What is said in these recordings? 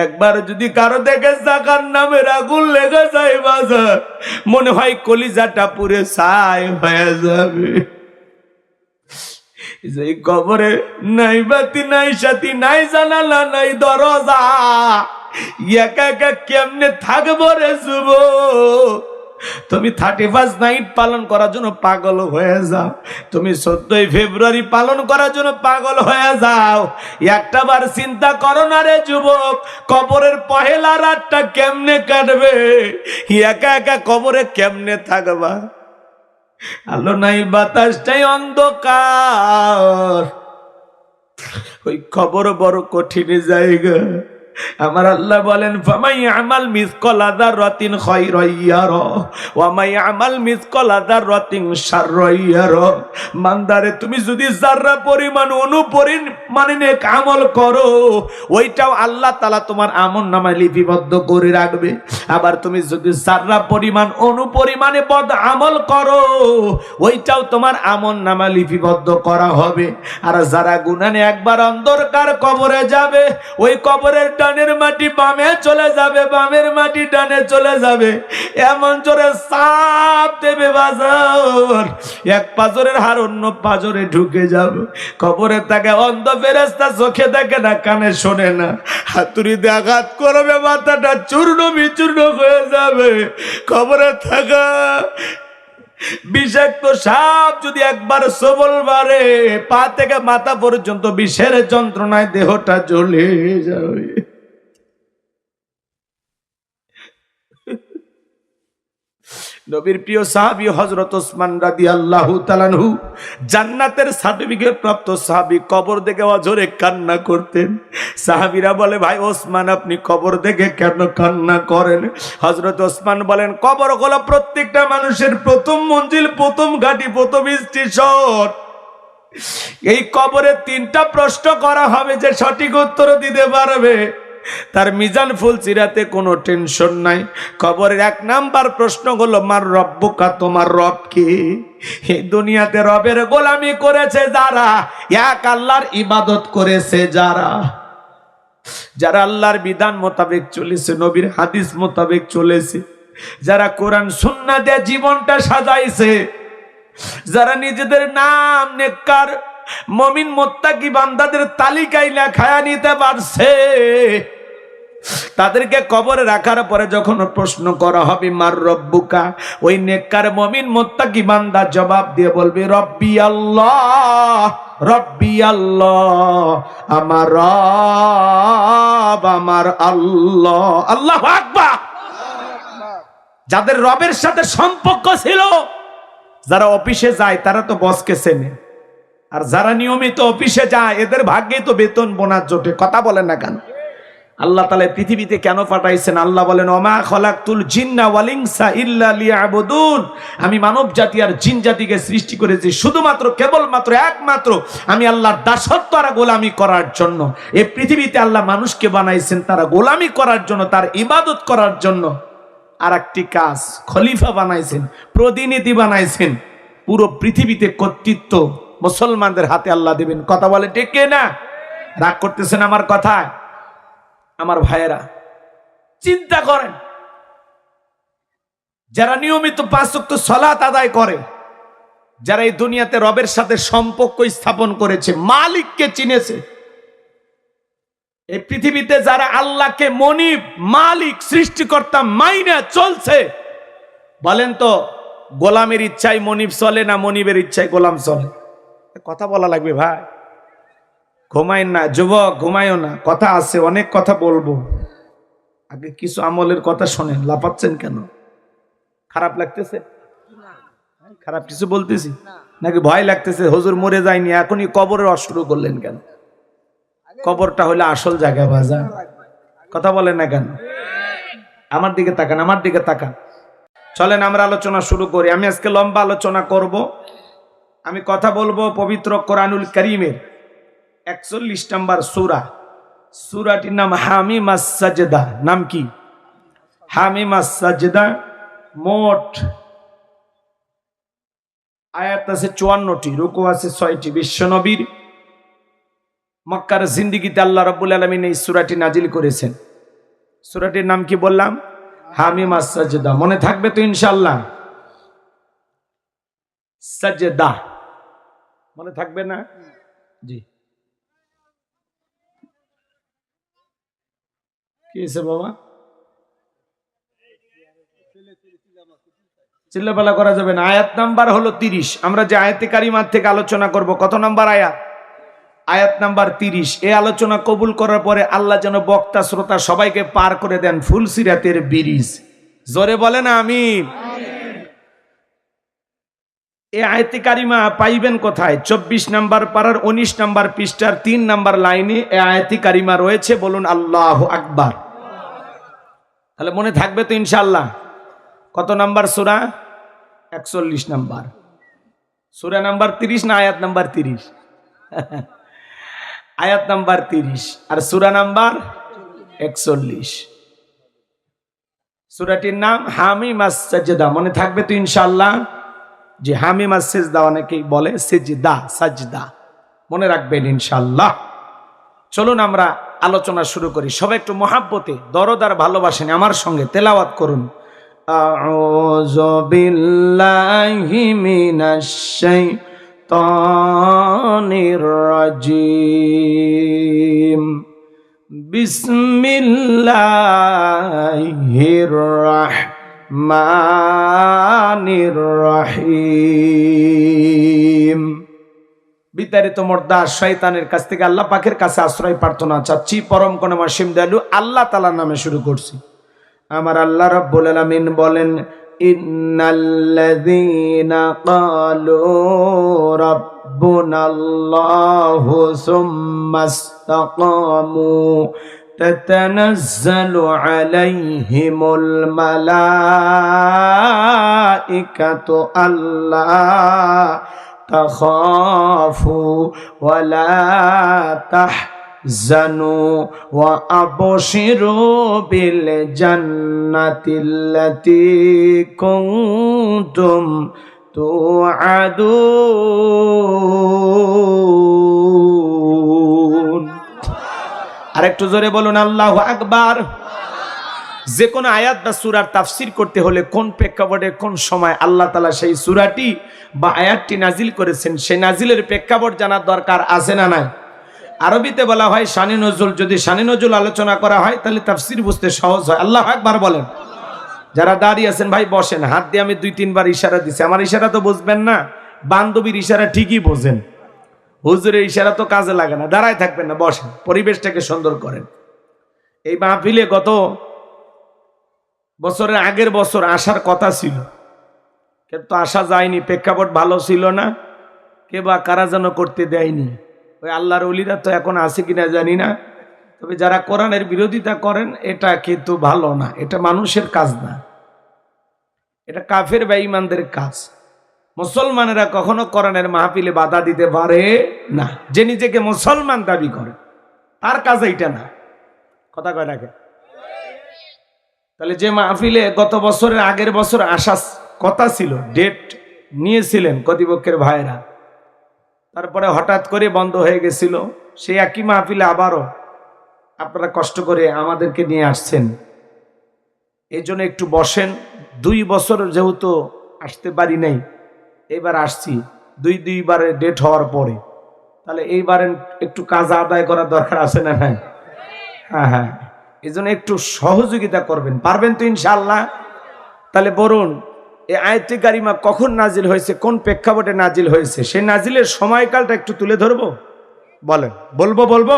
একবার যদি কারো দেখে জাকার নামের আগুন লেগে যায় বাজার, মনে হয় কলিজাটা পুরে ছাই হয়ে যাবে। এই কবরে নাই বাতি, নাই সাথী, নাই জানালা, নাই দরজা, একা একা কেমনে থাকবো রে যুবক? তুমি 31 নাইট পালন করার জন্য পাগল হয়ে যাও, তুমি 14 ফেব্রুয়ারি পালন করার জন্য পাগল হয়ে যাও। একটা বার চিন্তা করো না রে যুবক, কবরের পহেলা রাতটা কেমনে কাটবে? একা একা কবরে কেমনে থাকবা? আলো নাই, বাতাসটাই অন্ধকার। ওই কবর বড় কঠিন জায়গা। আমার আল্লাহ বলেন, ফামাই আমাল মিসকালা যাররাতিন খায়রান ইয়ারা ওয়া মাই আমাল মিসকালা যাররাতিন শাররান ইয়ারা। বান্দারে, তুমি যদি যাররা পরিমাণ অনুপরিমাণে নেক আমল করো, ওইটাও আল্লাহ তাআলা তোমার আমলনামায় লিপিবদ্ধ করে রাখবে। আবার তুমি যদি যাররা পরিমাণ অনুপরিমাণে বদ আমল করো, ওইটাও তোমার আমলনামায় লিপিবদ্ধ করা হবে। আর যারা গুনাহে একবার অন্ধকার কবরে যাবে, ওই কবরের ডানের মাটি বামে চলে যাবে, বামের মাটি ডানে চলে যাবে, এমন জোরে চাপ দেবে বাজার, এক পাজরের হাড় অন্য পাজরে ঢুকে যাবে। কবরে তাকে অন্ধ ফেরেশতা, চোখে দেখে না, কানে শোনে না, হাতুড়ি দিয়ে আঘাত করবে, মাথাটা চূর্ণ বিচূর্ণ হয়ে যাবে। কবরে থাকা বিষাক্ত সাপ যদি একবার সবল বাড়ে, পা থেকে মাথা পর্যন্ত বিষের যন্ত্রণায় দেহটা জ্বলে যাবে। নবীর প্রিয় সাহাবী হযরত ওসমান রাদিয়াল্লাহু তাআলা আনহু, জান্নাতের সার্টিফিকেট প্রাপ্ত সাহাবী, কবর দেখে অঝরে কান্না করতেন। সাহাবীরা বলে, ভাই ওসমান, আপনি কবর দেখে কেন কান্না করেন? হযরত ওসমান বলেন, কবর হলো প্রত্যেকটা মানুষের প্রথম মঞ্জিল, প্রথম ঘাঁটি, প্রথম স্টেশন। এই কবরে 3টা প্রশ্ন করা হবে, যে সঠিক উত্তর দিতে পারবে তার মিজান ফুল চিরাতে কোনো টেনশন নাই। কবরের 1 নাম্বার প্রশ্ন হলো, মার রব্বুকা, তোমার রব কে? এই দুনিয়াতে রবের গোলামি করেছে যারা, এক আল্লাহর ইবাদত করেছে যারা, যারা আল্লাহর বিধান মোতাবেক চলেছে, নবীর হাদিস মোতাবেক চলেছে, যারা কোরআন সুন্নাহ দিয়ে জীবনটা সাজাইছে, যারা নিজেদের নাম নেককার মুমিন মুত্তাকি বান্দাদের তালিকায় লেখায়া নিতে পারছে, তাদেরকে কবরে রাখার পরে যখন প্রশ্ন করা হবে, মার রব্বুকা, ওই নেককার মুমিন মুত্তাকি বান্দা জবাব দিয়ে বলবে, রব্বি আল্লাহ, রব্বি আল্লাহ, আমার রব আমার আল্লাহ। আল্লাহু আকবার। যাদের রবের সাথে সম্পর্ক ছিল, যারা অফিসে যায় তারা তো বসকে চেনে, আর যারা নিয়মিত অফিসে যায় এদের ভাগ্যে তো বেতন বোনাস জোটে। কথা বলেন না কেন? আল্লাহ তাআলা পৃথিবীতে কেন পাঠাইছেন? আল্লাহ বলেন, ওমা খলাকতুল জিন্না ওয়াল ইনসা ইল্লা লিয়াবুদুন। আমি মানব জাতি আর জিন জাতিকে সৃষ্টি করেছি শুধুমাত্র, কেবলমাত্র, একমাত্র আমি আল্লাহর দাসত্ব আর গোলামি করার জন্য। এই পৃথিবীতে আল্লাহ মানুষকে বানাইছেন তারা গোলামি করার জন্য, তার ইবাদত করার জন্য। আর একটি কাজ, খলিফা বানাইছেন, প্রতিনিধি বানাইছেন। পুরো পৃথিবীতে কর্তৃত্ব মুসলমানদের হাতে আল্লাহ দেবেন। কথা বলে ঠিক না? রাগ করতেছেন আমার কথায়? আমার ভাইয়েরা, চিন্তা করেন, যারা নিয়মিত 5 ওয়াক্ত সালাত আদায় করে, যারা এই দুনিয়াতে রবের সাথে সম্পর্ক স্থাপন করেছে, মালিককে চিনেছে, এই পৃথিবীতে যারা আল্লাহকে মনিব, মালিক, সৃষ্টিকর্তা মাইনা চলছে, বলেন তো গোলামের ইচ্ছায় মনিব চলে না মনিবের ইচ্ছায় গোলাম চলে? কথা বলা লাগবে ভাই। ঘুমাইন না যুবক, ঘুমাইও না, কথা আছে, অনেক কথা বলবো। আগে কিছু আমলের কথা শোনেন। লাফাচ্ছেন কেন? খারাপ লাগতেছে? খারাপ কিছু বলতেছি নাকি ভয় লাগতেছে? হুজুর মরে যায়নি, এখনই কবরের শুরু করলেন কেন? কবরটা হলো আসল জায়গা বাজার। কথা বলেন না কেন? আমার দিকে তাকান, আমার দিকে তাকান। চলেন আমরা আলোচনা শুরু করি। আমি আজকে লম্বা আলোচনা করব। আমি কথা বলবো পবিত্র কোরআনুল কারীমের 41 নম্বর সূরা। সূরাটির নাম হামিম আস-সাজদা। নাম কি? হামিম আস-সাজদা। মোট আয়াত আছে 54টি, রুকু আছে 6টি। বিশ্বনবীর মক্কার জিন্দেগিতে আল্লাহ রাব্বুল আলামিন এই সূরাটি নাজিল করেছেন। সূরাটির নাম কি বললাম? হামিম আস-সাজদা। মনে থাকবে তো ইনশাআল্লাহ? সাজদা মনে থাকবে না? জি। কি হয়েছে বাবা? চিল্লাপালা করা যাবে না। আয়াত নাম্বার হলো 30। আমরা যে আয়াতে কারিমার থেকে আলোচনা করব, কত নাম্বার আয়াত? আয়াত নাম্বার 30। এই আলোচনা কবুল করার পরে আল্লাহ যেন বক্তা শ্রোতা সবাইকে পার করে দেন ফুলসিরাতের ব্রিজ। জোরে বলেন আমিন। এই আয়াতে কারিমা পাইবেন কোথায়? 24 নাম্বার পারার 19 নাম্বার পৃষ্ঠার 3 নাম্বার লাইনে এই আয়াতে কারিমা রয়েছে। বলুন আল্লাহু আকবার। তাহলে মনে থাকবে তো ইনশাআল্লাহ? কত নাম্বার সূরা? 41 নাম্বার। সূরা নাম্বার 30 না আয়াত নাম্বার 30? আয়াত নাম্বার 30 আর সূরা নাম্বার 41। সূরাটির নাম হামিম আস-সাজদা। মনে থাকবে তো ইনশাআল্লাহ? যে হামিম আস-সাজদা অনেকেই বলে সিজদা, সাজদা। মনে রাখবেন ইনশাআল্লাহ। চলুন আমরা আলোচনা শুরু করি। সবাই একটু মহাব্বতে দরদ আর ভালোবাসেন আমার সঙ্গে তেলাওয়াত করুন। আউযু বিল্লাহি মিনাশ শাইতানির রাজিম। বিসমিল্লাহির রাহমানির রহিম। বিতাড়িত মোর্দা শয়তানের কাছ থেকে আল্লাহ পাকের কাছে আশ্রয় প্রার্থনা চাচ্ছি। পরম করুণাময় অসীম দয়ালু আল্লাহ তাআলার নামে শুরু করছি। আমার আল্লাহ রাব্বুল আলামিন বলেন, ইন্নাল্লাযীনা ক্বালু রাব্বুনাল্লাহু সুম্মাস্তাকামু তাতানাজ্জালু আলাইহিমুল মালাইকাতু আল্লা তাখাফু ওয়া লা তাহজানু ওয়া আবশিরু বিল জান্নাতিল্লাতী কুনতুম তুআদুন। আরেকটু জোরে বলুন আল্লাহু আকবার। যে কোনো আয়াত বা সূরার তাফসীর করতে হলে কোন প্রেক্ষাপটে কোন সময় আল্লাহ তাআলা সেই সূরাটি বা আয়াতটি নাজিল করেছেন, সেই নাজিলের প্রেক্ষাপট জানার দরকার আছে না নাই? আরবিতে বলা হয় শানে নজুল। যদি শানে নজুল আলোচনা করা হয় তাহলে তাফসীর বুঝতে সহজ হয়। আল্লাহু আকবার বলেন। যারা দাঁড়িয়ে আছেন ভাই বসেন। হাত দিয়ে আমি 2-3 বার ইশারা দিছি। আমার ইশারা তো বুঝবেন না, বান্ধবীর ইশারা ঠিকই বোঝেন, হুজুরের ইশারা তো কাজে লাগে না। দাঁড়ায় থাকবেন না, বসেন, পরিবেশটাকে সুন্দর করেন। এই মাহফিলে গত বছরের আগের বছর আসার কথা ছিল, কিন্তু আসা যায়নি। প্রেক্ষাপট ভালো ছিল না, কে বা কারা যেন করতে দেয়নি। ওই আল্লাহর ওলিরা তো এখন আছে কিনা জানি না, তবে যারা কোরআনের বিরোধিতা করেন এটা কিন্তু ভালো না, এটা মানুষের কাজ না, এটা কাফের বা ঈমানদের কাজ। মুসলমানেরা কখনো কোরআনের মাহফিলে বাধা দিতে পারে না। যে নিজেকে মুসলমান দাবি করে তার কাজ এইটা না। কথা কয় নাকি? তাহলে যে মাহফিলে গত বছরের আগের বছর আসার কথা ছিল, ডেট নিয়েছিলেন কর্তৃপক্ষের ভাইরা, তারপরে হঠাৎ করে বন্ধ হয়ে গেছিল, সেই একই মাহফিলে আবারও আপনারা কষ্ট করে আমাদেরকে নিয়ে আসছেন। এই জন্য একটু বসেন। 2 বছর যেহেতু আসতে পারি নাই, এবার আসছি 2বারে ডেট হওয়ার পরে, তাহলে এইবারে একটু কাজ আদায় করার দরকার আছে না? হ্যাঁ হ্যাঁ হ্যাঁ, এই জন্য একটু সহযোগিতা করবেন, পারবেন তো ইনশাআল্লাহ? তাহলে বলুন এই আয়াতে কারিমা কখন নাজিল হয়েছে, কোন প্রেক্ষাপটে নাজিল হয়েছে, সেই নাজিলের সময়কালটা একটু তুলে ধরবো। বলেন। বলবো?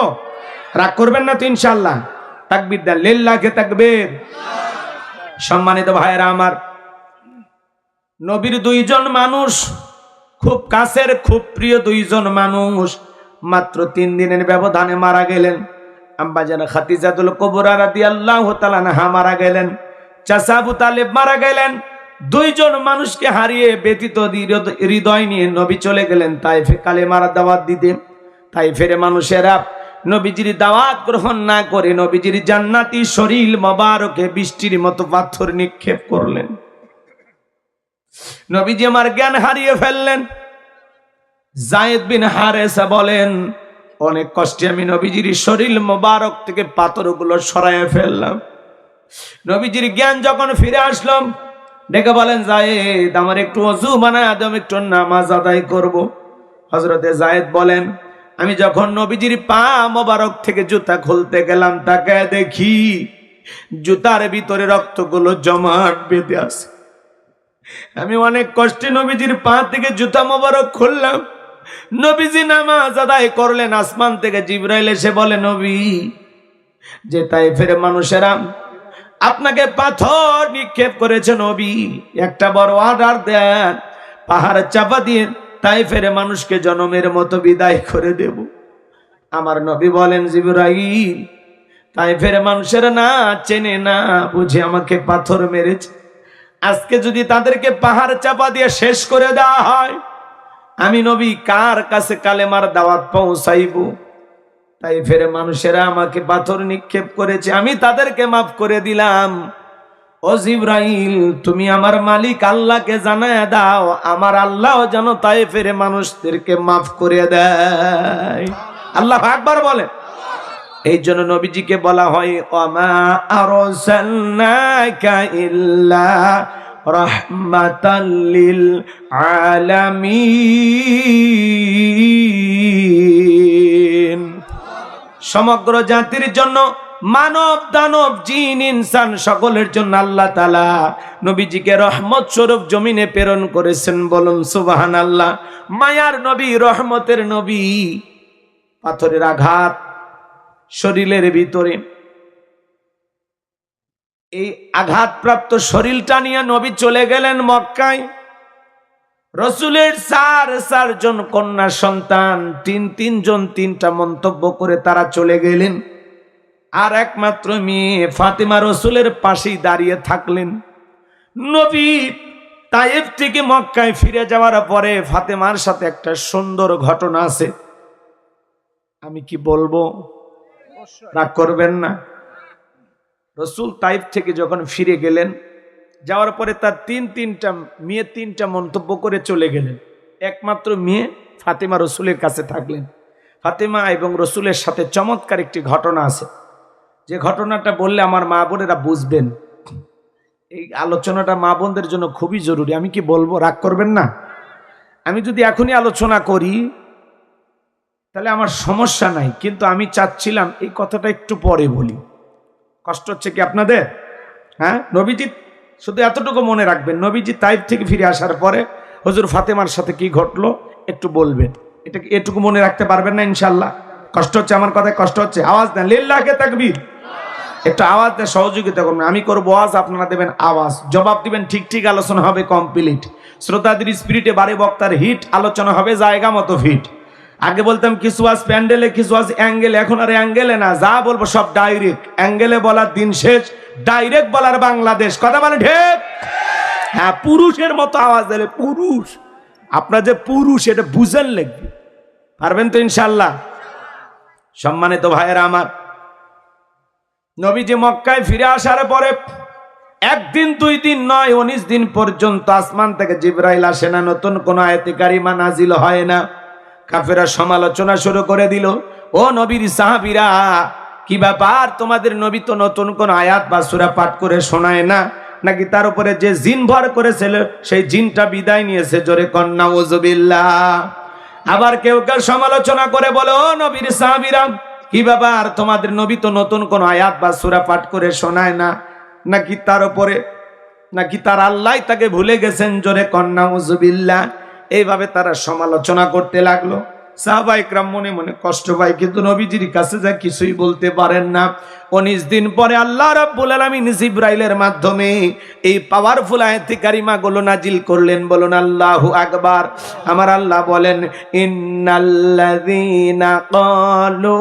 রাগ করবেন না তো ইনশাআল্লাহ? তাকবীর দেন, লিল্লাহি তাকবীর। সম্মানিত ভাইয়েরা আমার, নবীর 2 জন মানুষ, খুব কাছের খুব প্রিয় 2 জন মানুষ মাত্র 3 দিনের ব্যবধানে মারা গেলেন। আম্মা জান খাদিজাতুল কুবরা রাদিয়াল্লাহু তাআলা আনহা মারা গেলেন, চাচা আবু তালেব মারা গেলেন। 2 জন মানুষকে হারিয়ে ব্যথিত হৃদয় নিয়ে নবী চলে গেলেন তায়েফে কালেমার দাওয়াত দিতে। তায়েফের মানুষেরা নবীজির দাওয়াত গ্রহণ না করে নবীজির জান্নাতি শরীর মোবারকে বৃষ্টির মতো পাথর নিক্ষেপ করলেন। নবীজি আমার জ্ঞান হারিয়ে ফেললেন। যায়েদ বিন হারেসা বলেন, অনেক কষ্টে আমি নবীজির শরীর মোবারক থেকে পাথরগুলো সরাইয়া ফেললাম। নবীজির জ্ঞান যখন ফিরে আসলাম, ডেকে বলেন যায়েদ, আমার একটু ওযু বানায় আদম, একটু নামাজ আদায় করব। হযরতে যায়েদ বলেন, আমি যখন নবীজির পা মোবারক থেকে জুতা খুলতে গেলাম, তাকায় দেখি জুতার ভিতরে রক্তগুলো জমাট বেঁধে আছে। আমি অনেক কষ্টে নবীজির পা থেকে জুতা মোবারক খুললাম। নবীজি নামাজ আদায় করলেন। আসমান থেকে জিবরাইল এসে বলে, নবী, যে তায়েফের মানুষেরা আপনাকে পাথর নিক্ষেপ করেছে, নবী একটা বড় অর্ডার দেন, পাহাড় চাপা দিয়ে তায়েফের মানুষকে জনমের মতো বিদায় করে দেব। আমার নবী বলেন, জিবরাইল, তায়েফের মানুষেরা না চেনে না বুঝে আমাকে পাথর মেরেছে। আজকে যদি তাদেরকে পাহাড় চাপা দিয়ে শেষ করে দেওয়া হয়, আমি নবী কার কাছে কালেমার দাওয়াত পৌঁছাইব? তায়েফের মানুষেরা আমাকে পাথর নিক্ষেপ করেছে, আমি তাদেরকে মাফ করে দিলাম। ও জিবরাইল, তুমি আমার মালিক আল্লাহকে জানায় দাও, আমার আল্লাহও যেন তায়েফের মানুষদেরকে মাফ করে দেয়। আল্লাহু আকবার বলে। এই জন্য নবীজিকে বলা হয়, ওমা আরসালনাকা ইল্লা রাহমাতাল লিল আলামিন। সমগ্র জাতির জন্য, মানব দানব জিন ইনসান সকলের জন্য আল্লাহ তাআলা নবীজিকে রহমত স্বরূপ জমিনে প্রেরণ করেছেন। বলুন সুবহানাল্লাহ। মায়ার নবী, রহমতের নবী। পাথরের আঘাত শরীরের ভিতরে, এই আঘাতপ্রাপ্ত শরীরটা নিয়ে নবী চলে গেলেন মক্কায়। রসুলের 4 জন কন্যা সন্তান, তিনজন তিনটা মন্তব্য করে তারা চলে গেলেন। আর একমাত্র মেয়ে ফাতেমা রসুলের পাশেই দাঁড়িয়ে থাকলেন। নবী তায়েফ থেকে মক্কায় ফিরে যাওয়ার পরে ফাতেমার সাথে একটা সুন্দর ঘটনা আছে, আমি কি বলবো, রাগ করবেন না। রসুল তায়েফ থেকে যখন ফিরে গেলেন, যাওয়ার পরে তার তিনটা মেয়ে তিনটা মন্তব্য করে চলে গেলেন। একমাত্র মেয়ে ফাতেমা রসুলের কাছে থাকলেন। ফাতেমা এবং রসুলের সাথে চমৎকার একটি ঘটনা আছে, যে ঘটনাটা বললে আমার মা বোনেরা বুঝবেন। এই আলোচনাটা মা বোনদের জন্য খুবই জরুরি। আমি কি বলবো, রাগ করবেন না। আমি যদি এখনই আলোচনা করি তাহলে আমার সমস্যা নাই, কিন্তু আমি চাচ্ছিলাম এই কথাটা একটু পরে বলি। কষ্ট হচ্ছে কি আপনাদের? হ্যাঁ, নবীজি শুধু এতটুকু মনে রাখবেন, নবীজি তায়েফ থেকে ফিরে আসার পরে হুজুর ফাতেমার সাথে কি ঘটলো একটু বলবেন। এটা এটুকু মনে রাখতে পারবেন না ইনশাআল্লাহ? কষ্ট হচ্ছে আমার কথায়? কষ্ট হচ্ছে? আওয়াজ দেন, লিল্লাহে তাকবীর। একটু আওয়াজ দিয়ে সহযোগিতা করবেন। আমি করবো আওয়াজ, আপনারা দেবেন আওয়াজ, জবাব দিবেন ঠিক ঠিক, আলোচনা হবে কমপ্লিট। শ্রোতাদের স্পিরিটে বারে বক্তার হিট, আলোচনা হবে জায়গা মতো ফিট। আগে বলতাম কিছু আজ প্যান্ডেলে, কিছু আজ অ্যাঙ্গেলে, এখন আর অ্যাঙ্গেলে না, যা বলবো সব ডাইরেক্ট। অ্যাঙ্গেলে বলার দিন শেষ, ডাইরেক্ট বলার বাংলাদেশ। কথা বলে ঠিক? হ্যাঁ, পুরুষের মতো আওয়াজ দিলে, পুরুষ। আপনার যে পুরুষ এটা বুঝেন লিখবে, পারবেন তো ইনশাল্লাহ? সম্মানিত ভাইয়েরা আমার, নবীজি মক্কায় ফিরে আসার পরে 1 দিন 2 দিন নয়, 19 দিন পর্যন্ত আসমান থেকে জিবরাইল আসে না, নতুন কোন আয়াতে কারিমা নাজিল হয় না। কাফেররা সমালোচনা শুরু করে দিল, ও নবীর সাহাবীরা, কি ব্যাপার, তোমাদের নবী তো নতুন কোন আয়াত বা সূরা পাঠ করে শোনায় না, নাকি তার উপরে যে জিন ভর করেছিল সেই জিনটা বিদায় নিয়েছে? জোরে কন্না নাউযুবিল্লাহ। আবার কেউ কেউ সমালোচনা করে বলে, ও নবীর সাহাবীরা, কি ব্যাপার, তোমাদের নবী তো নতুন কোন আয়াত বা সূরা পাঠ করে শোনায় না, নাকি তার উপরে, নাকি তার আল্লাহ তাকে ভুলে গেছেন? জোরে কন্না নাউযুবিল্লাহ। এইভাবে তারা সমালোচনা করতে লাগলো। সাহাবায়ে কেরাম মনে মনে কষ্ট পায়, কিন্তু নবীজির কাছে যা কিছুই বলতে পারেন না। 19 দিন পরে আল্লাহ রাব্বুল আলামিন জিবরাইলের মাধ্যমে এই পাওয়ারফুল আয়াতে কারিমা গুলো নাজিল করলেন। বলুন আল্লাহু আকবার। আমার আল্লাহ বলেন, ইন্নাল্লাযীনা ক্বালু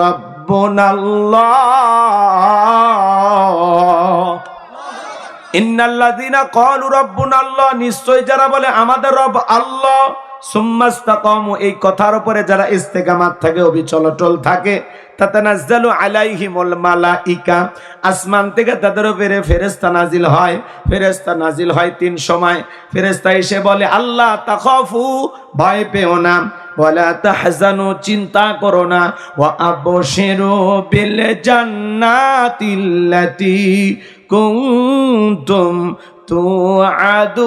রাব্বুনাল্লাহ, ইন্নাল্লাযীনা ক্বালু রাব্বুনাল্লাহ, নিশ্চয় যারা বলে আমাদের রব আল্লাহ, সুম্মাস্তাকামু, এই কথার উপরে যারা ইস্তেকামাত থাকে, অবিচল অটল থাকে, তাতানাজ্জালু আলাইহিমুল মালাইকা, আসমান থেকে তাদের উপরে ফেরেশতা নাজিল হয়। ফেরেশতা নাজিল হয় 3 সময়। ফেরেশতা এসে বলে, আল্লাহ তাখাফু, ভয় পেও না, ওয়ালা তাহজানু, চিন্তা করো না, ওয়া আবশিরু বিল জান্নাতিল্লাতী কুনতুম তুআদুন।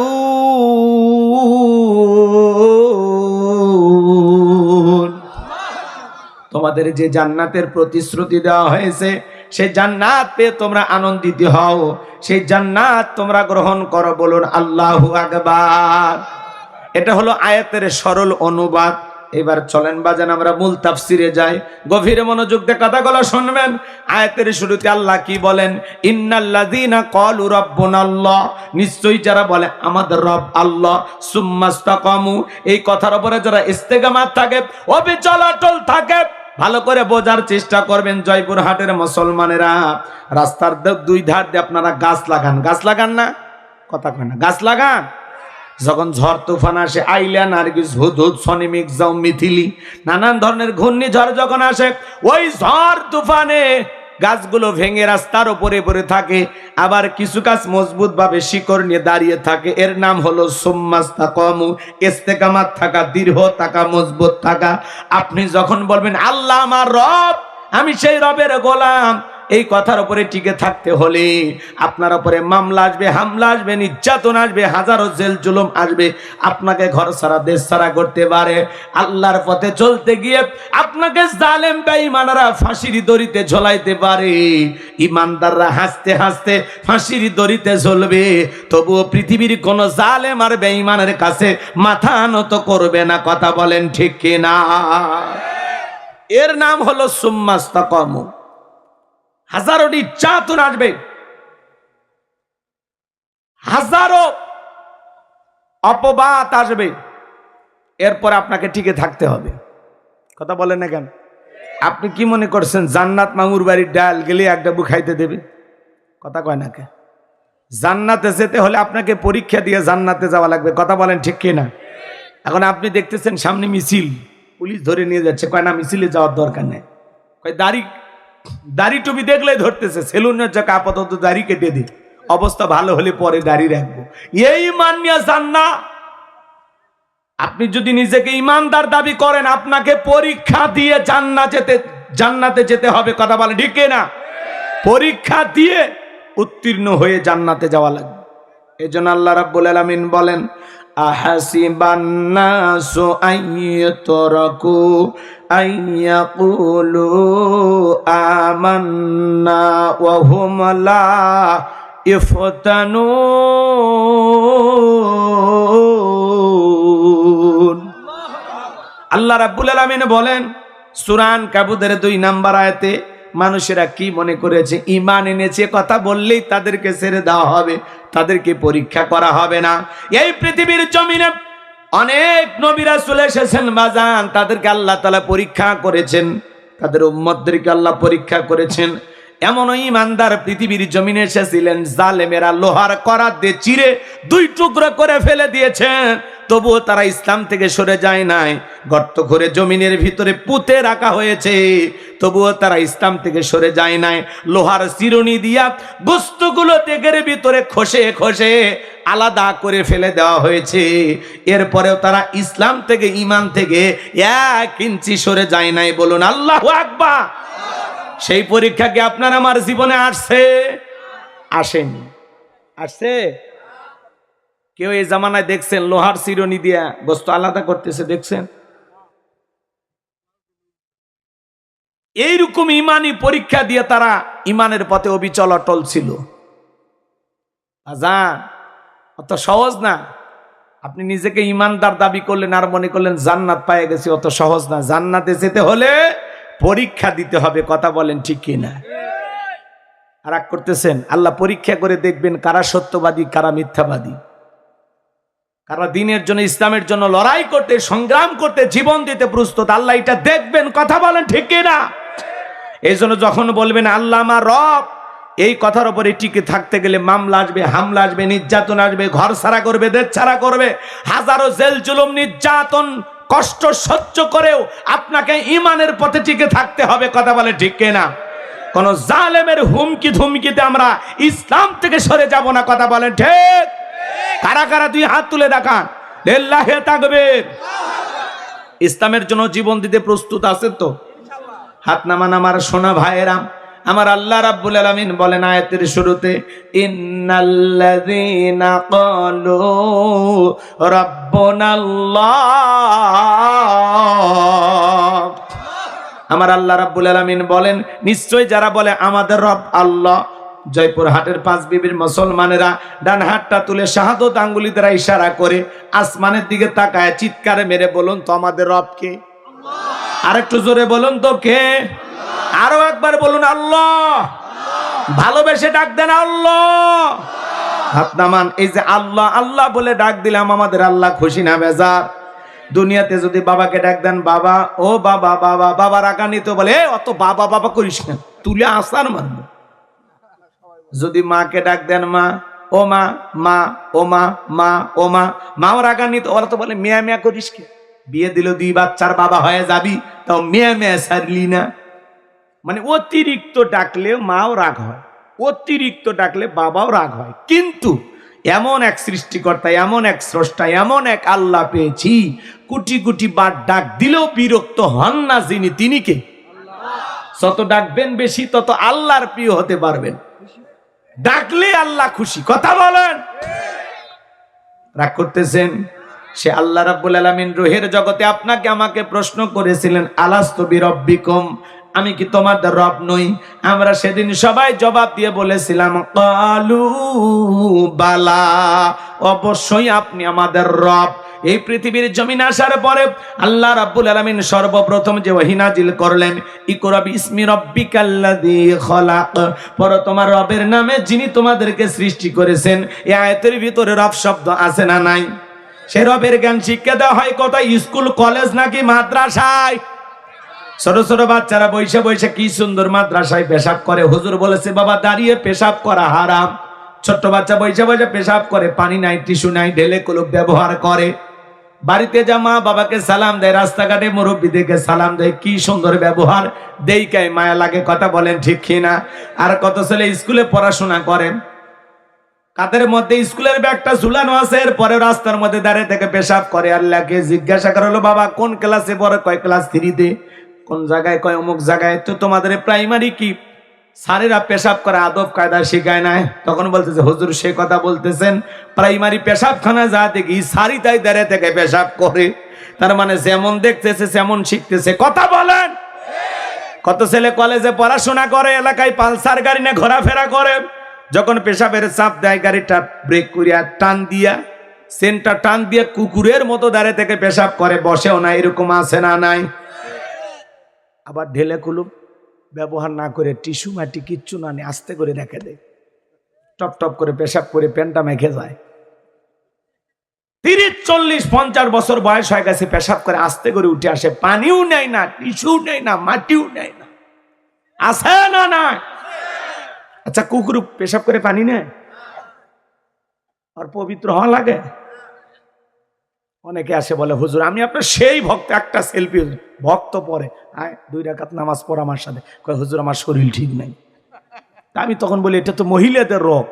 তোমাদের যে জান্নাতের প্রতিশ্রুতি দেওয়া হয়েছে সেই জান্নাত পেয়ে তোমরা আনন্দিত হও, সেই জান্নাত তোমরা গ্রহণ করো। বলুন আল্লাহু আকবার। এটা হলো আয়াতের সরল অনুবাদ। এবার চলেন বাজান আমরা মূল তাফসিরে যাই, গভীরে মনোযোগ দিয়ে কথাগুলো শুনবেন। আয়াতের শুরুতে আল্লাহ কি বলেন? ইন্নাল্লাযীনা ক্বালু রাব্বুনাল্লাহ, নিশ্চয়ই যারা বলে আমাদের রব আল্লাহ, সুম্মাস্তাকামু, এই কথার উপরে যারা ইস্তেকামাত থাকে, অবিচল অটল থাকে। ভালো করে বোঝার চেষ্টা করবেন জয়পুরহাটের মুসলমানেরা, রাস্তার দুই ধার দিয়ে আপনারা গাছ লাগান, গাছ লাগান না? কথা কয় না, গাছ লাগান। যখন ঝড় তুফান আসে, আইলা, নার্গিস, হুদহুদ, সনিমিক, জাও, মিথিলি, নানান ধরনের ঘূর্ণিঝড় যখন আসে, ওই ঝড় তুফানে গাছগুলো ভেঙে রাস্তার উপরে পড়ে থাকে, আবার কিছু গাছ মজবুত ভাবে শিকড় নিয়ে দাঁড়িয়ে থাকে। এর নাম হলো সুম্মাস্তাকামু, ইস্তেকামাত থাকা, দৃঢ় থাকা, মজবুত থাকা। আপনি যখন বলবেন আল্লাহ আমার রব, আমি সেই রবের গোলাম, এই কথার উপরে টিকে থাকতে হলে আপনার উপরে মামলা আসবে, হামলা আসবে, নির্যাতন আসবে, হাজারো জেল জুলুম আসবে, আপনাকে ঘর ছাড়া দেশ ছাড়া করতে পারে। আল্লাহর পথে চলতে গিয়ে আপনাকে জালেম বেঈমানরা ফাঁসির দড়িতে ঝোলাইতে পারে। ইমানদাররা হাসতে হাসতে ফাঁসির দড়িতে ঝুলবে, তবুও পৃথিবীর কোন জালেম আর বেঈমানের কাছে মাথা নত করবে না। কথা বলেন ঠিক কিনা? এর নাম হলো সুম্মাস্তাকামু। হাজারো নির্যাতন আসবে, হাজারো অপবাদ আসবে, এরপর আপনাকে টিকে থাকতে হবে। কথা বলেন না কেন? আপনি কি মনে করছেন জান্নাত মামুর বাড়ির ডাল গেলে এক ডাবু খাইতে দেবে? কথা কয় না কে? জান্নাতে যেতে হলে আপনাকে পরীক্ষা দিয়ে জান্নাতে যাওয়া লাগবে। কথা বলেন ঠিক কিনা? এখন আপনি দেখতেছেন সামনে মিছিল, পুলিশ ধরে নিয়ে যাচ্ছে, কয় না মিছিলে যাওয়ার দরকার নেই, কয় দাড়ি টুপি দেখলেই ধরতেছে, সেলুনের জায়গা আপাতত দাড়ি কেটে দিই, অবস্থা ভালো হলে পরে দাড়ি রাখবো। এই মানিয়া জান্নাত। আপনি যদি নিজেকে ইমানদার দাবি করেন, আপনাকে পরীক্ষা দিয়ে জান্নাতে যেতে হবে। কথা বলেন ঠিক না? পরীক্ষা দিয়ে উত্তীর্ণ হয়ে জান্নাতে যাওয়া লাগবে। এজন্য আল্লাহ রাব্বুল আলামিন বলেন, আহাসিবান নাসু আইয়ুতরাকু আইয়াকুলু আমান্না ওয়া হুম লা ইফতানুন। আল্লাহ রাব্বুল আলামিন বলেন সূরা আনকাবুতের 2 নম্বর আয়াতে, মানুষেরা কি মনে করেছে ঈমান এনেছে কথা বললেই তাদেরকে ছেড়ে দেওয়া হবে, তাদেরকে পরীক্ষা করা হবে না। এই পৃথিবীর জমিনে অনেক নবী রাসূল এসেছেন বাজান, তাদেরকে আল্লাহ তাআলা পরীক্ষা করেছেন, তাদের উম্মতদেরকে আল্লাহ পরীক্ষা করেছেন। এমন ঈমানদার পৃথিবীর জমিনে এসেছিলেন, জালেমেরা লোহার করাত দিয়ে চিরে 2 টুকরো করে ফেলে দিয়েছেন, তবুও তারা ইসলাম থেকে সরে যায় নাই। গর্ত করে জমিনের ভিতরে পুঁতে রাখা হয়েছে, তবুও তারা ইসলাম থেকে সরে যায় নাই। লোহার চিরুনি দিয়া গোশতগুলো তেগের ভিতরে খসে খসে আলাদা করে ফেলে দেওয়া হয়েছে, এরপরেও তারা ইসলাম থেকে, ঈমান থেকে 1 ইঞ্চি সরে যায় নাই। বলুন আল্লাহু আকবার। সেই পরীক্ষা কি আপনার আমার জীবনে আসছে? আসেনি? আসছে? কেউ এই জামানায় দেখছেন লোহার চিরুনি দিয়া গোশত আলাদা করতেছে? দেখছেন? এইরকম ইমানি পরীক্ষা দিয়ে তারা ইমানের পথে অবিচল অটল ছিল। আজান অত সহজ না। আপনি নিজেকে ইমানদার দাবি করলেন আর মনে করলেন জান্নাত পেয়ে গেছি, অত সহজ না। জান্নাতে যেতে হলে পরীক্ষা দিতে হবে। কথা বলেন ঠিক কিনা? রাগ করতেছেন? আল্লাহ পরীক্ষা করে দেখবেন কারা সত্যবাদী, কারা মিথ্যাবাদী, কারা দিনের জন্য, ইসলামের জন্য লড়াই করতে, সংগ্রাম করতে, জীবন দিতে প্রস্তুত। আল্লাহ এটা দেখবেন। কথা বলেন ঠিক কিনা? এই জন্য যখন বলবেন আল্লাহ আমার রব, এই কথার উপরে টিকে থাকতে গেলে মামলা আসবে, হামলা আসবে, নির্যাতন আসবে, ঘর ছাড়া করবে, দেশ ছাড়া করবে, হাজারো জেল জুলুম, নির্যাতন, কষ্ট সহ্য করেও আপনাকে ঈমানের পথে টিকে থাকতে হবে। কথা বলে ঠিক কিনা? কোন জালেমের হুমকি ধুমকিতে আমরা ইসলাম থেকে সরে যাব না। কথা বলেন ঠিক? কারা কারা 2 হাত তুলে দেখান। লিল্লাহি তাকবীর। ইসলামের জন্য জীবন দিতে প্রস্তুত আছে তো? হাত নামান আমার সোনা ভাইয়েরা। আমার আল্লাহ রাব্বুল আলামিন বলেন আয়াতের শুরুতে, ইন্নাল্লাযীনা ক্বালু রাব্বুনাল্লাহ। আমার আল্লাহ রাব্বুল আলামিন বলেন নিশ্চয় যারা বলে আমাদের রব আল্লাহ। জয়পুরহাটের পাঁচ বিবির মুসলমানেরা ডান হাতটা তুলে শাহাদত আঙ্গুলি দ্বারা ইশারা করে আসমানের দিকে তাকায় চিৎকারে মেরে বলুন তো আমাদের রব কে? আরেকটু জোরে বলুন তো কে? আরো একবার বলুন আল্লাহ। ভালোবেসে ডাক দেন আল্লাহ। হাত নামান। এই যে আল্লাহ আল্লাহ বলে ডাক দিলাম, আমাদের আল্লাহ খুশি না বেজার? দুনিয়াতে যদি বাবাকে ডাক দেন বাবা, ও বাবা বাবা, বাবা রাগান্বিত বলে অত বাবা বাবা করিস না, তুলে আসার মারবো। যদি মাকে ডাক দেন মা, ও মা, মা ও মা, মা ও মা, মাও রাগান্বিত, ওরা তো বলে মেয়া মেয়া করিস কে? বিয়ে দিল 2 বাচ্চার বাবা হয়ে যাবি, তাও মেয়া মেয়া সারলি না। মানে অতিরিক্ত ডাকলে মাও রাগ হয়, অতিরিক্ত ডাকলে বাবাও রাগ হয়। কিন্তু এমন এক সৃষ্টিকর্তা, এমন এক স্রষ্টা, এমন এক আল্লাহ পেয়েছি, কোটি কোটি বার ডাক দিলেও বিরক্ত হন না যিনি, তিনি কে? যত ডাকবেন বেশি তত আল্লাহর প্রিয় হতে পারবেন। ডাকলে আল্লাহ খুশি। কথা বলেন, রাগ করতেছেন? সে আল্লাহ রাব্বুল আলামিন রূহের জগতে আপনাকে আমাকে প্রশ্ন করেছিলেন, আলাস্তু বিরব্বিকুম, আমি কি তোমাদের রব নই? আমরা সেদিন সবাই জবাব দিয়ে বলেছিলাম ক্বালু বালা, অবশ্যই আপনি আমাদের রব। এই পৃথিবীর জমিন আসার পরে আল্লাহ রাব্বুল আলামিন সর্বপ্রথম যে ওহী নাজিল করলেন, ইকরা বিসমি রাব্বিকাল্লাযী খলাক, পড়ো তোমার রবের নামে যিনি তোমাদেরকে সৃষ্টি করেছেন। এই আয়াতের ভিতরে রব শব্দ আছে না নাই? সে রবের জ্ঞান শিক্ষা দেওয়া হয় কোথায়? স্কুল কলেজ নাকি মাদ্রাসায়? ছোট ছোট বাচ্চারা বৈশা বৈশা কি সুন্দর মাদ্রাসায় পেশাব করে। হুজুর বলেছে বাবা দাঁড়িয়ে পেশাব করা হারাম। ছোট্ট বাচ্চা বৈশা বৈশা পেশাব করে, পানি নাই, টিস্যু নাই, ঢেলে কলুপ ব্যবহার করে। বাড়িতে যা মা বাবাকে সালাম দেয়, রাস্তাঘাটে মুরব্বীদেরকে সালাম দেয়, কি সুন্দর ব্যবহার, দেইকায় মায়া লাগে। কথা বলেন ঠিক কিনা? আর কত ছেলে স্কুলে পড়াশোনা করেন, কাদের মধ্যে স্কুলের ব্যাগটা ঝুলানো আছে, এরপরে রাস্তার মধ্যে দাঁড়িয়ে থেকে পেশাব করে। আল্লাহকে জিজ্ঞাসা করা হলো বাবা কোন ক্লাসে পড়ে? কয় ক্লাস 3-তে। কোন জায়গায়? কয় অমুক জায়গায়। তো তোমাদের প্রাইমারি কি স্যারেরা পেশাব করে আদব কায়দা শিখায় না? তখন বলতেছে হুজুর সে কথা বলতেছেন, প্রাইমারি পেশাবখানা যা দেখি স্যারই তাই দাঁড়িয়ে থেকে পেশাব করে। তার মানে যেমন দেখতেছে যেমন শিখতেছে। কথা বলেন। কত ছেলে কলেজে পড়াশোনা করে, এলাকায় পালসার গাড়ি নিয়ে ঘোরাফেরা করে, যখন পেশাবের চাপ দেয় গাড়িটা ব্রেক করিয়া টান দিয়া, সেন্টার টান দিয়ে কুকুরের মতো দাঁড়িয়ে থেকে পেশাব করে, বসেও না। এরকম আছে না নাই? আবার ঢেলে কুলুপ ব্যবহার না করে, টিস্যু মাটি কিচ্ছু না নিয়ে আস্তে করে রেখে দেয়, টপ টপ করে পেশাব করে প্যান্টটা মেখে যায়। 30, 40, 50 বছর বয়স হয়ে গেছে, পেশাব করে আস্তে করে উঠে আসে, পানিও নেয় না, টিস্যু নেয় না, মাটিও নেয় না। আছে না নাই? আচ্ছা কুকুর পেশাব করে পানি নেয় আর পবিত্র হওয়া লাগে? অনেকে আসে বলে হুজুর আমি আপনার সেই ভক্ত, একটা সেলফি। ভক্ত পরে আয় 2 রাকাত নামাজ পড় আমার সাথে। কয় হুজুর আমার শরীর ঠিক নাই। আমি তখন বলি এটা তো মহিলাদের রোগ,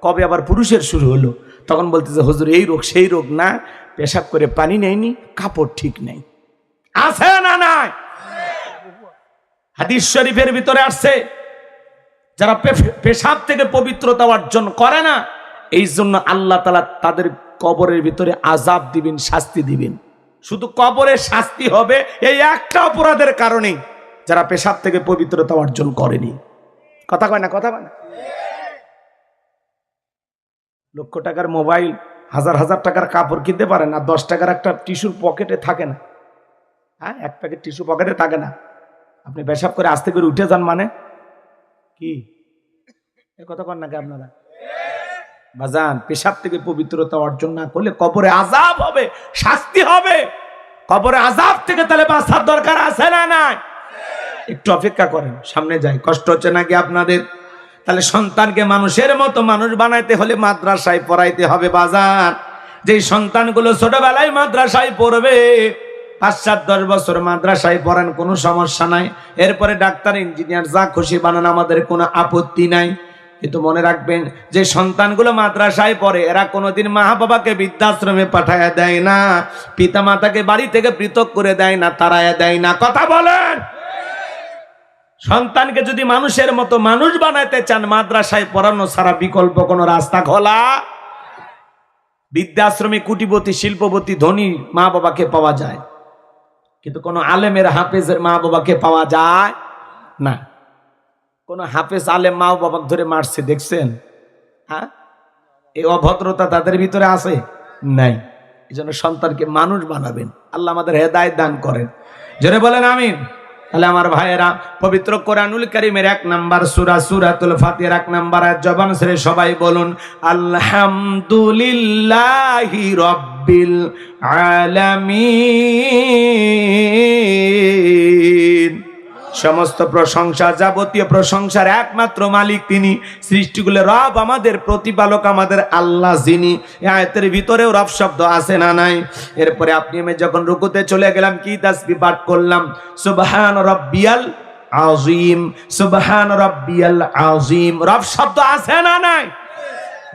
কবে আবার পুরুষের শুরু হলো? তখন বলতেছে হুজুর এই রোগ সেই রোগ না, পেশাব করে পানি নেয়নি, কাপড় ঠিক নেই। আছে না নাই? হাদিস শরীফের ভিতরে আসছে যারা পেশাব থেকে পবিত্রতা অর্জন করে না, এই জন্য আল্লাহ তাআলা তাদের কবরের ভিতরে আযাব দিবেন, শাস্তি দিবেন। শুধু কবরে শাস্তি হবে এই একটা অপরাধের কারণে, যারা পেশাব থেকে পবিত্রতা অর্জন করেনি। কথা কয় না? কথা কয় না? লক্ষ টাকার মোবাইল, হাজার হাজার টাকার কাপড় কিনতে পারে না, 10 টাকার একটা টিস্যুর পকেটে থাকে না। হ্যাঁ, 1 প্যাকেট টিস্যু পকেটে থাকে না। আপনি পেশাব করে আস্তে করে উঠে যান মানে কি? এ কথা কন নাকি আপনারা? বাজান, পেশাব থেকে পবিত্রতা অর্জন না করলে কবরে আযাব হবে, শাস্তি হবে। কবরে আযাব থেকে তাহলে বাঁচার দরকার আছে না নাই? একটু অপেক্ষা করেন, সামনে যাই। কষ্ট হচ্ছে নাকি আপনাদের? তাহলে সন্তানকে মানুষের মতো মানুষ বানাইতে হলে মাদ্রাসায় পড়াইতে হবে বাজান। যেই সন্তানগুলো ছোটবেলায় মাদ্রাসায় পড়বে, 5-7-10 বছর মাদ্রাসায় পড়ান, কোনো সমস্যা নাই। এরপরে ডাক্তার ইঞ্জিনিয়ার যা খুশি বানান, আমাদের কোনো আপত্তি নাই। কিন্তু মনে রাখবেন, যে সন্তানগুলো মাদ্রাসায় পড়ে এরা কোনোদিন মা বাবাকে বৃদ্ধাশ্রমে পাঠায় দেয় না, পিতা মাতাকে বাড়ি থেকে পৃথক করে দেয় না, তাড়ায় দেয় না। কথা বলেন। সন্তানকে যদি মানুষের মতো মানুষ বানাইতে চান, মাদ্রাসায় পড়ানো ছাড়া বিকল্প কোনো রাস্তা খোলা। বৃদ্ধাশ্রমে কোটিপতি, শিল্পপতি, ধনী মা বাবাকে পাওয়া যায়, কিন্তু কোন আলেমের, হাফেজের মা বাবাকে পাওয়া যায় না। কোন হাফেজ আলেম মা বাবাকে ধরে মারছে দেখছেন? হ্যাঁ, এই অভদ্রতা তাদের ভিতরে আছে? নাই। এই জন্য সন্তানকে মানুষ বানাবেন। আল্লাহ আমাদের হেদায়েত দান করেন, জোরে বলেন আমিন। তাহলে আমার ভাইয়েরা, পবিত্র কোরআনুল কারীমের 1 নাম্বার সূরা সূরাতুল ফাতিহার 1 নাম্বার আয়াত জবান ছেড়ে সবাই বলুন আলহামদুলিল্লাহি রাব্বিল আলামিন। সমস্ত প্রশংসা, যাবতীয় প্রশংসার একমাত্র মালিক তিনি, সৃষ্টিগুলোর রব, আমাদের প্রতিপালক, আমাদের আল্লাহ যিনি। এই আয়াতের ভিতরেও রব শব্দ আছে না নাই? এরপরে আপনি আমি যখন রুকুতে চলে গেলাম, কি তাসবিহ পাঠ করলাম? সুবহান রাব্বিয়াল আযীম, সুবহান রাব্বিয়াল আযীম। রব শব্দ আছে না নাই?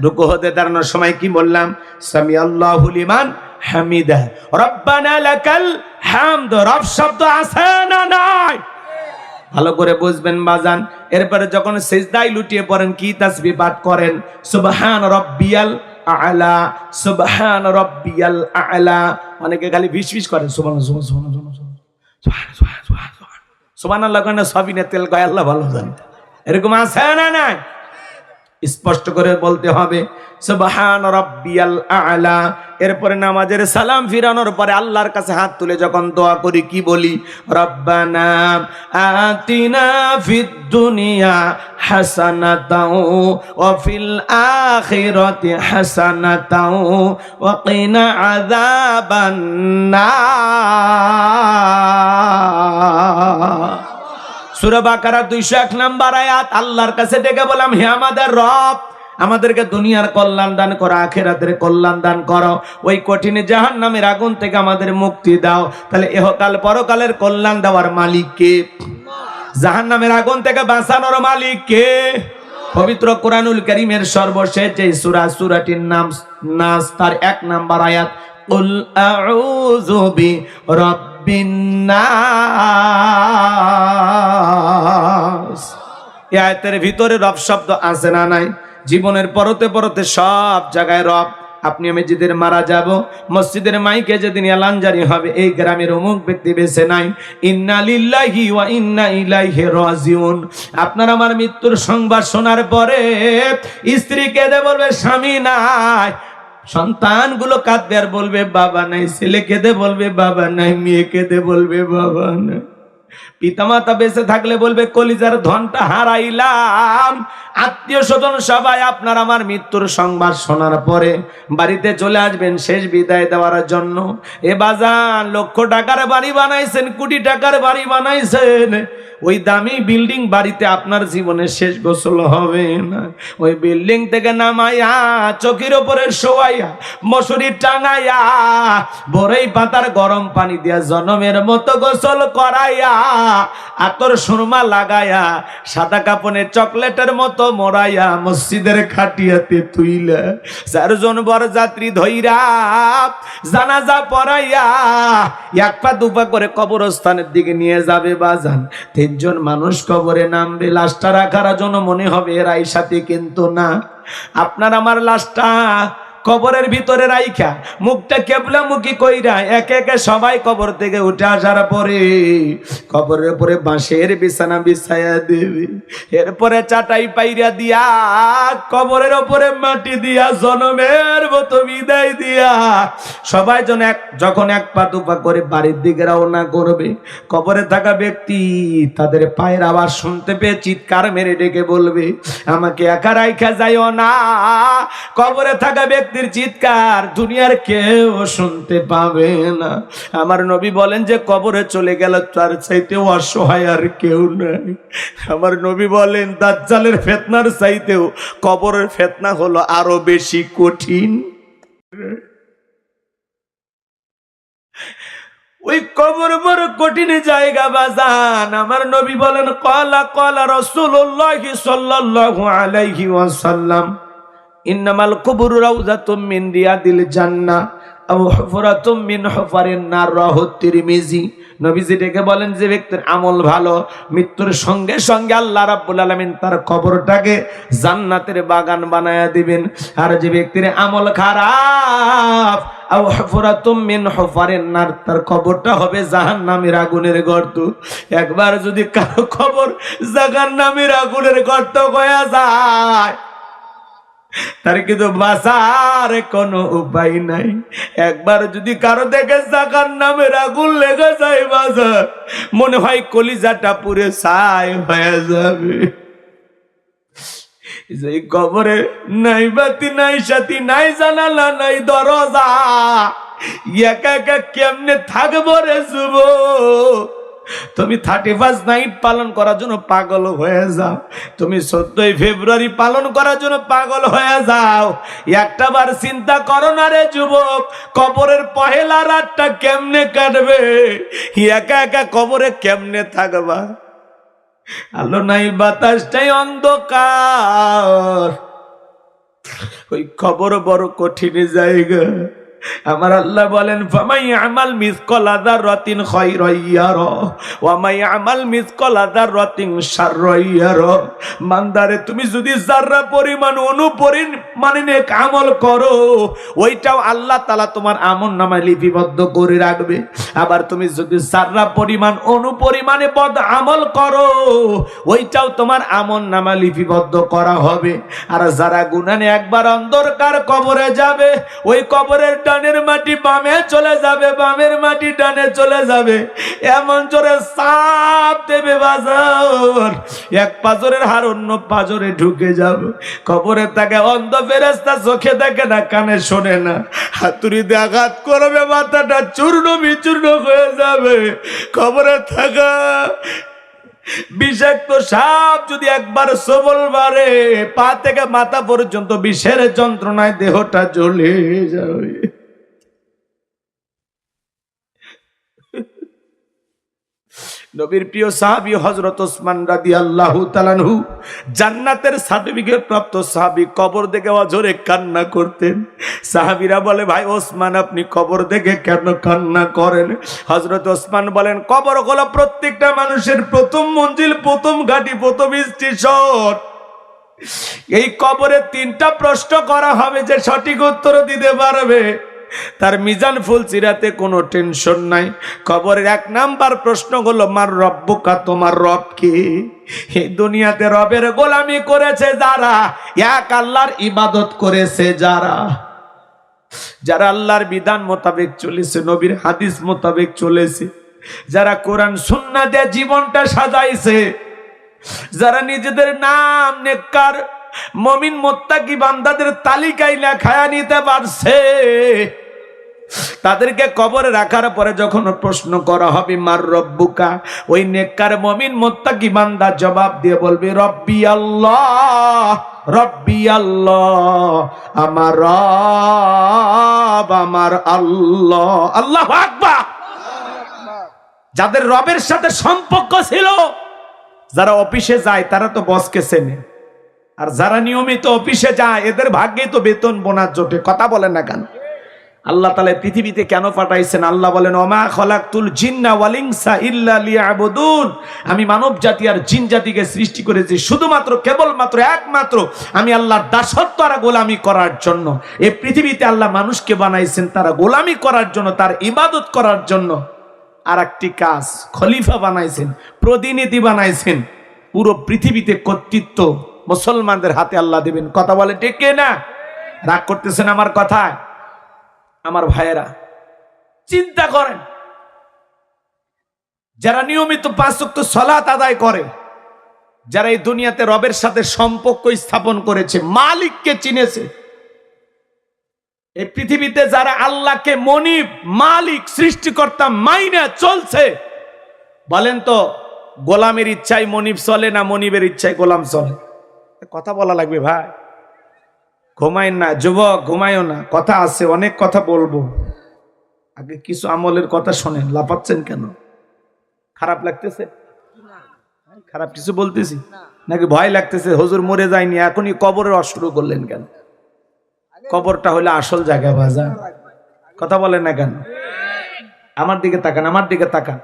রুকু হতে দাঁড়ানোর সময় কি বললাম? সামি আল্লাহু লিমান হামিদা, রব্বানা লাকাল হামদ। রব শব্দ আছে না নাই? ভালো করে বুঝবেন বাজান। এরপরে যখন সিজদায় লুটিয়ে পড়েন, কি তাসবিহ পাঠ করেন? সুবহান রাব্বিয়াল আ'লা, সুবহান রাব্বিয়াল আ'লা। অনেকে খালি ফিসফিস করেন সুবহানাল্লাহ, সুবহানাল্লাহ, সুবহানাল্লাহ, সুবহানাল্লাহ কেন? সবিনে তেল গায়, আল্লাহ ভালো জানে। এরকম আছে না নাই? স্পষ্ট করে বলতে হবে সুবহান রাব্বিয়াল আ'লা। এরপরে নামাজের সালাম ফিরানোর পরে আল্লাহর কাছে হাত তুলে যখন দোয়া করি, কি বলি? রব্বানা আতিনা ফিদ দুনিয়া হাসানাতাও ওয়া ফিল আখিরাতি হাসানাতাও ওয়া কিনা আযাবান নার। সূরা বাকারা 201 নাম্বার আয়াত। আল্লাহর কাছে ডেকে বললাম, হে আমাদের রব, আমাদেরকে দুনিয়ার কল্যাণ দান করো, আখিরাতের কল্যাণ দান করো, ওই কঠিন জাহান্নামের আগুন থেকে আমাদের মুক্তি দাও। তাহলে ইহকাল পরকালের কল্যাণ দেওয়ার মালিক কে? জাহান্নামের আগুন থেকে বাঁচানোর মালিক কে? পবিত্র কোরআনুল কারীমের সর্বশেষ যে সূরা, সূরাটির নাম নাস, তার 1 নাম্বার আয়াত, কুল আউযু বিরাব্বিন নাস। এই আয়াতের ভিতরে রব শব্দ আছে না নাই? জীবনের পরতে পরতে সব জায়গায় রব। আপনি আমি যেদিন মারা যাব, মসজিদের মাইকে যেদিন এলান জারি হবে, এই গ্রামের অমুক ব্যক্তি বেঁচে নাই, ইন্না লিল্লাহি ওয়া ইন্না ইলাইহি রাজিউন। আপনার আমার মৃত্যুর সংবাদ শোনার পরে স্ত্রী কেঁদে বলবে স্বামী নাই, সন্তানগুলো কাঁদবে আর বলবে বাবা নাই, ছেলে কেঁদে বলবে বাবা নাই, মেয়ে কেঁদে বলবে বাবা নাই। পিতামাতা বেঁচে থাকলে বলবে কলিজার ধনটা হারাইলাম। আত্মীয় স্বজন সবাই আপনার আমার মৃত্যুর সংবাদ শোনার পরে বাড়িতে চলে আসবেন শেষ বিদায় দেওয়ার জন্য। এ বাজান, লক্ষ টাকার বাড়ি বানাইছেন, কোটি টাকার বাড়ি বানাইছেন, ওই দামি বিল্ডিং বাড়িতে আপনার জীবনের শেষ গোসল হবে না। ওই বিল্ডিং থেকে নামাইয়া চকির ওপরে শোয়াইয়া মশুরি টাঙাইয়া বড়ই পাতার গরম পানি দিয়া জনমের মতো গোসল করাইয়া আতর সুরমা লাগাইয়া সাদা কাপড়ে চকলেটের মতো মোড়াইয়া মসজিদের খাটিয়াতে তুইলা 4 জন বরযাত্রী ধইরা জানাজা পড়াইয়া 1 পা 2 পা করে কবরস্থানের দিকে নিয়ে যাবে বাজান। 3 জন মানুষ কবরে নামবে, লাশটা রাখার জন্য মনে হবে এরাই সাথে, কিন্তু না। আপনার আমার লাশটা কবরের ভিতরে রাইখা মুখটা কেবলামুখী কইরা একে একে সবাই কবর থেকে উঠে আসার পরে কবরের উপরে বাঁশের বিছানা বিছাইয়া দেবে। এরপরে চাটাই পাইরা দিয়া কবরের উপরে মাটি দিয়া জনমের মতো বিদায় দিয়া সবাই যখন 1 পা 2 পা করে বাড়ির দিকে রওনা করবে, কবরে থাকা ব্যক্তি তাদের পায়ের আওয়াজ শুনতে পেয়ে চিৎকার মেরে ডেকে বলবে, আমাকে একা রাইখা যাইও না। কবরে থাকা ব্যক্তি চিৎকার দুনিয়ার কেউ শুনতে পাবে না। আমার নবী বলেন যে কবরে চলে গেল তার চাইতেও অসহায় আর কেউ নাই। আমার নবী বলেন দাজ্জালের ফিতনার চাইতেও কবরের ফিতনা হলো আরো বেশি কঠিন। ওই কবর বড় কঠিন জায়গা বাজান। আমার নবী বলেন ক্বালা ক্বালা রাসূলুল্লাহ সাল্লাল্লাহু আলাইহি ওয়াসাল্লাম ইন্নামাল কুবুরু রাউযাতুম মিন রিয়াদিল জান্নাহ আও হুফরাতুম মিন হুফারিন নার। রাহু তিরমিজি। নবীজি ডেকে বলেন যে ব্যক্তির আমল ভালো, মৃত্যুর সঙ্গে সঙ্গে আল্লাহ রাব্বুল আলামিন তার কবরটাকে জান্নাতের বাগান বানায়া দিবেন। আর যে ব্যক্তির আমল খারাপ আও হুফরাতুম মিন হুফারিন নার, তার কবরটা হবে জাহান্নামের আগুনের গর্ত। একবার যদি কারো কবর জাহান্নামের আগুনের গর্ত হয়ে যায় তার কিন্তু বাঁচার কোনো উপায় নাই। একবার যদি কারো দেখে জাহান্নামের আগুন লেগে যায় বাজার, মনে হয় কলিজাটা পুরে ছাই হয়ে যাবে। এই কবরে নাই বাতি নাই সাথী নাই জানালা নাই দরজা, একা একা কেমনে থাকবো রে যুবক? তুমি 31 নাইট পালন করার জন্য পাগল হয়ে যাও, তুমি 14 ফেব্রুয়ারি পালন করার জন্য পাগল হয়ে যাও। একটা বার চিন্তা করো না রে যুবক, কবরের পহেলা রাতটা কেমনে কাটবে? একা একা কবরে কেমনে থাকবা? আলো নাই বাতাসটাই অন্ধকার, ওই কবর বড় কঠিন জায়গা। আমার আল্লাহ বলেন ফামাই আমাল মিসকালা যাররাতিন খায়রান ইয়ারা ওয়া মাই আমাল মিসকালা যাররাতিন শাররান ইয়ারা। বান্দারে তুমি যদি যাররা পরিমাণ অনুপরিমাণে নেক আমল করো, ওইটাও আল্লাহ তাআলা তোমার আমলনামায় লিপিবদ্ধ করে রাখবে। আবার তুমি যদি যাররা পরিমাণ অনুপরিমাণে বদ আমল করো, ওইটাও তোমার আমলনামায় লিপিবদ্ধ করা হবে। আর যারা গুনাহে একবার অন্ধকার কবরে যাবে, ওই কবরের ডানের মাটি বামে চলে যাবে, বামের মাটি ডানে চলে যাবে, এমন জোরে চাপ দেবে বাজার, এক পাজরের হাড় অন্য পাজরে ঢুকে যাবে। কবরে তাকে অন্ধ ফেরেশতা, চোখে দেখে না, কানে শোনে না, হাতুড়ি দিয়ে আঘাত করবে, মাথাটা চূর্ণ বিচূর্ণ হয়ে যাবে। কবরে থাকা বিষাক্ত সাপ যদি একবার সবল বাড়ে, পা থেকে মাথা পর্যন্ত বিষের যন্ত্রণায় দেহটা জ্বলে যাবে। নবীর প্রিয় সাহাবী হযরত ওসমান রাদিয়াল্লাহু তাআলা আনহু, জান্নাতের সার্টিফিকেট প্রাপ্ত সাহাবী, কবর দেখে অঝরে কান্না করতেন। সাহাবীরা বলে ভাই ওসমান আপনি কবর দেখে কেন কান্না করেন? হযরত ওসমান বলেন কবর হলো প্রত্যেকটা মানুষের প্রথম মঞ্জিল, প্রথম ঘাঁটি, প্রথম স্টেশন। এই কবরে 3টা প্রশ্ন করা হবে, যে সঠিক উত্তর দিতে পারবে তার মিজান ফুল চিরাতে কোনো টেনশন নাই। কবরের 1 নাম্বার প্রশ্ন হলো মার রব্বুকা, তোমার রব কি? এই দুনিয়াতে রবের গোলামি করেছে যারা, এক আল্লাহর ইবাদত করেছে যারা, যারা আল্লাহর বিধান মোতাবেক চলেছে, নবীর হাদিস মোতাবেক চলেছে, যারা কোরআন সুন্নাহ দিয়ে জীবনটা সাজাইছে, যারা নিজেদের নাম নেককার মুমিন মুত্তাকি বান্দাদের তালিকায় লেখায়া নিতে পারছে, তাদেরকে কবরে রাখার পরে যখন প্রশ্ন করা হবে মার রব্বুকা, ওই নেককার মুমিন মুত্তাকি বান্দা জবাব দিয়ে বলবে রব্বি আল্লাহ, রব্বি আল্লাহ, আমার রব আমার আল্লাহ। আল্লাহু আকবার। যাদের রবের সাথে সম্পর্ক ছিল, যারা অফিসে যায় তারা তো বসকে চেনে, আর যারা নিয়মিত অফিসে যায় এদের ভাগ্যে তো বেতন বোনাস জোটে। কথা বলেন না কেন? আল্লাহ তাআলা পৃথিবীতে কেন পাঠাইছেন? আল্লাহ বলেন ওমা খলাকতুল জিন্না ওয়াল ইনসা ইল্লা লিয়াবুদুন, আমি মানব জাতি আর জিন জাতিকে সৃষ্টি করেছি শুধুমাত্র কেবলমাত্র একমাত্র আমি আল্লাহর দাসত্ব আর গোলামি করার জন্য। এই পৃথিবীতে আল্লাহ মানুষকে বানাইছেন তারা গোলামি করার জন্য, তার ইবাদত করার জন্য। আর একটি কাজ, খলিফা বানাইছেন, প্রতিনিধি বানাইছেন। পুরো পৃথিবীতে কর্তৃত্ব মুসলমানদের হাতে আল্লাহ দেবেন। কথা বলে ঠিক না? রাগ করতেছেন আমার কথায়? আমার ভাইয়েরা চিন্তা করেন, যারা নিয়মিত 5 ওয়াক্ত সালাত আদায় করে, যারা এই দুনিয়াতে রবের সাথে সম্পর্ক স্থাপন করেছে, মালিককে চিনেছে, এই পৃথিবীতে যারা আল্লাহকে মনিব, মালিক, সৃষ্টিকর্তা মাইনা চলছে, বলেন তো গোলামের ইচ্ছায় মনিব চলে না মনিবের ইচ্ছায় গোলাম চলে? কথা বলা লাগবে ভাই। ঘুমাইন না যুবক, ঘুমাইও না, কথা আছে, অনেক কথা বলবো। আগে কিছু আমলের কথা শোনেন, লাফাচ্ছেন কেন? খারাপ লাগতেছে? খারাপ কিছু বলতেছি নাকি ভয় লাগতেছে? হুজুর মরে যায়নি, এখনই কবরের অস্ত্র করলেন কেন? কবরটা হলো আসল জায়গা বাজার। কথা বলেন না কেন? আমার দিকে তাকান, আমার দিকে তাকান।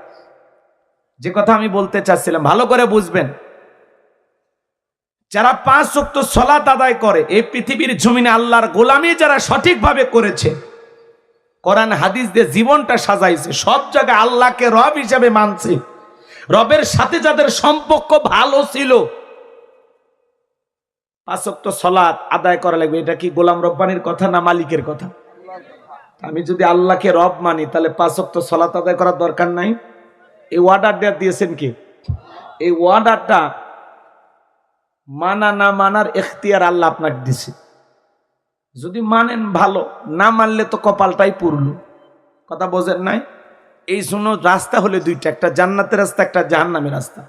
যে কথা আমি বলতে চাচ্ছিলাম ভালো করে বুঝবেন। যারা 5 ওয়াক্ত সালাত আদায় করে, এই পৃথিবীর জমিনে আল্লাহর গোলামি যারা সঠিকভাবে করেছে, কোরআন হাদিস দিয়ে জীবনটা সাজাইছে, সব জায়গায় আল্লাহকে রব হিসেবে মানছে, রবের সাথে যাদের সম্পর্ক ভালো ছিল, 5 ওয়াক্ত সালাত আদায় করা লাগবে। এটা কি গোলাম রব্বানির কথা না মালিকের কথা? আমি যদি আল্লাহকে রব মানি তাহলে 5 ওয়াক্ত সালাত আদায় করার দরকার নাই। এই অর্ডারটা দিয়েছেন কি? এই অর্ডারটা মানা না মানার এখতিয়ার আল্লাহ আপনাকে দিছে। যদি মানেন ভালো, না মানলে তো কপালটাই পুরলো। কথা বোঝেন নাই? এই জন্য রাস্তা হলে দুইটা, একটা জান্নাতের রাস্তা, একটা জাহান্নামের রাস্তা।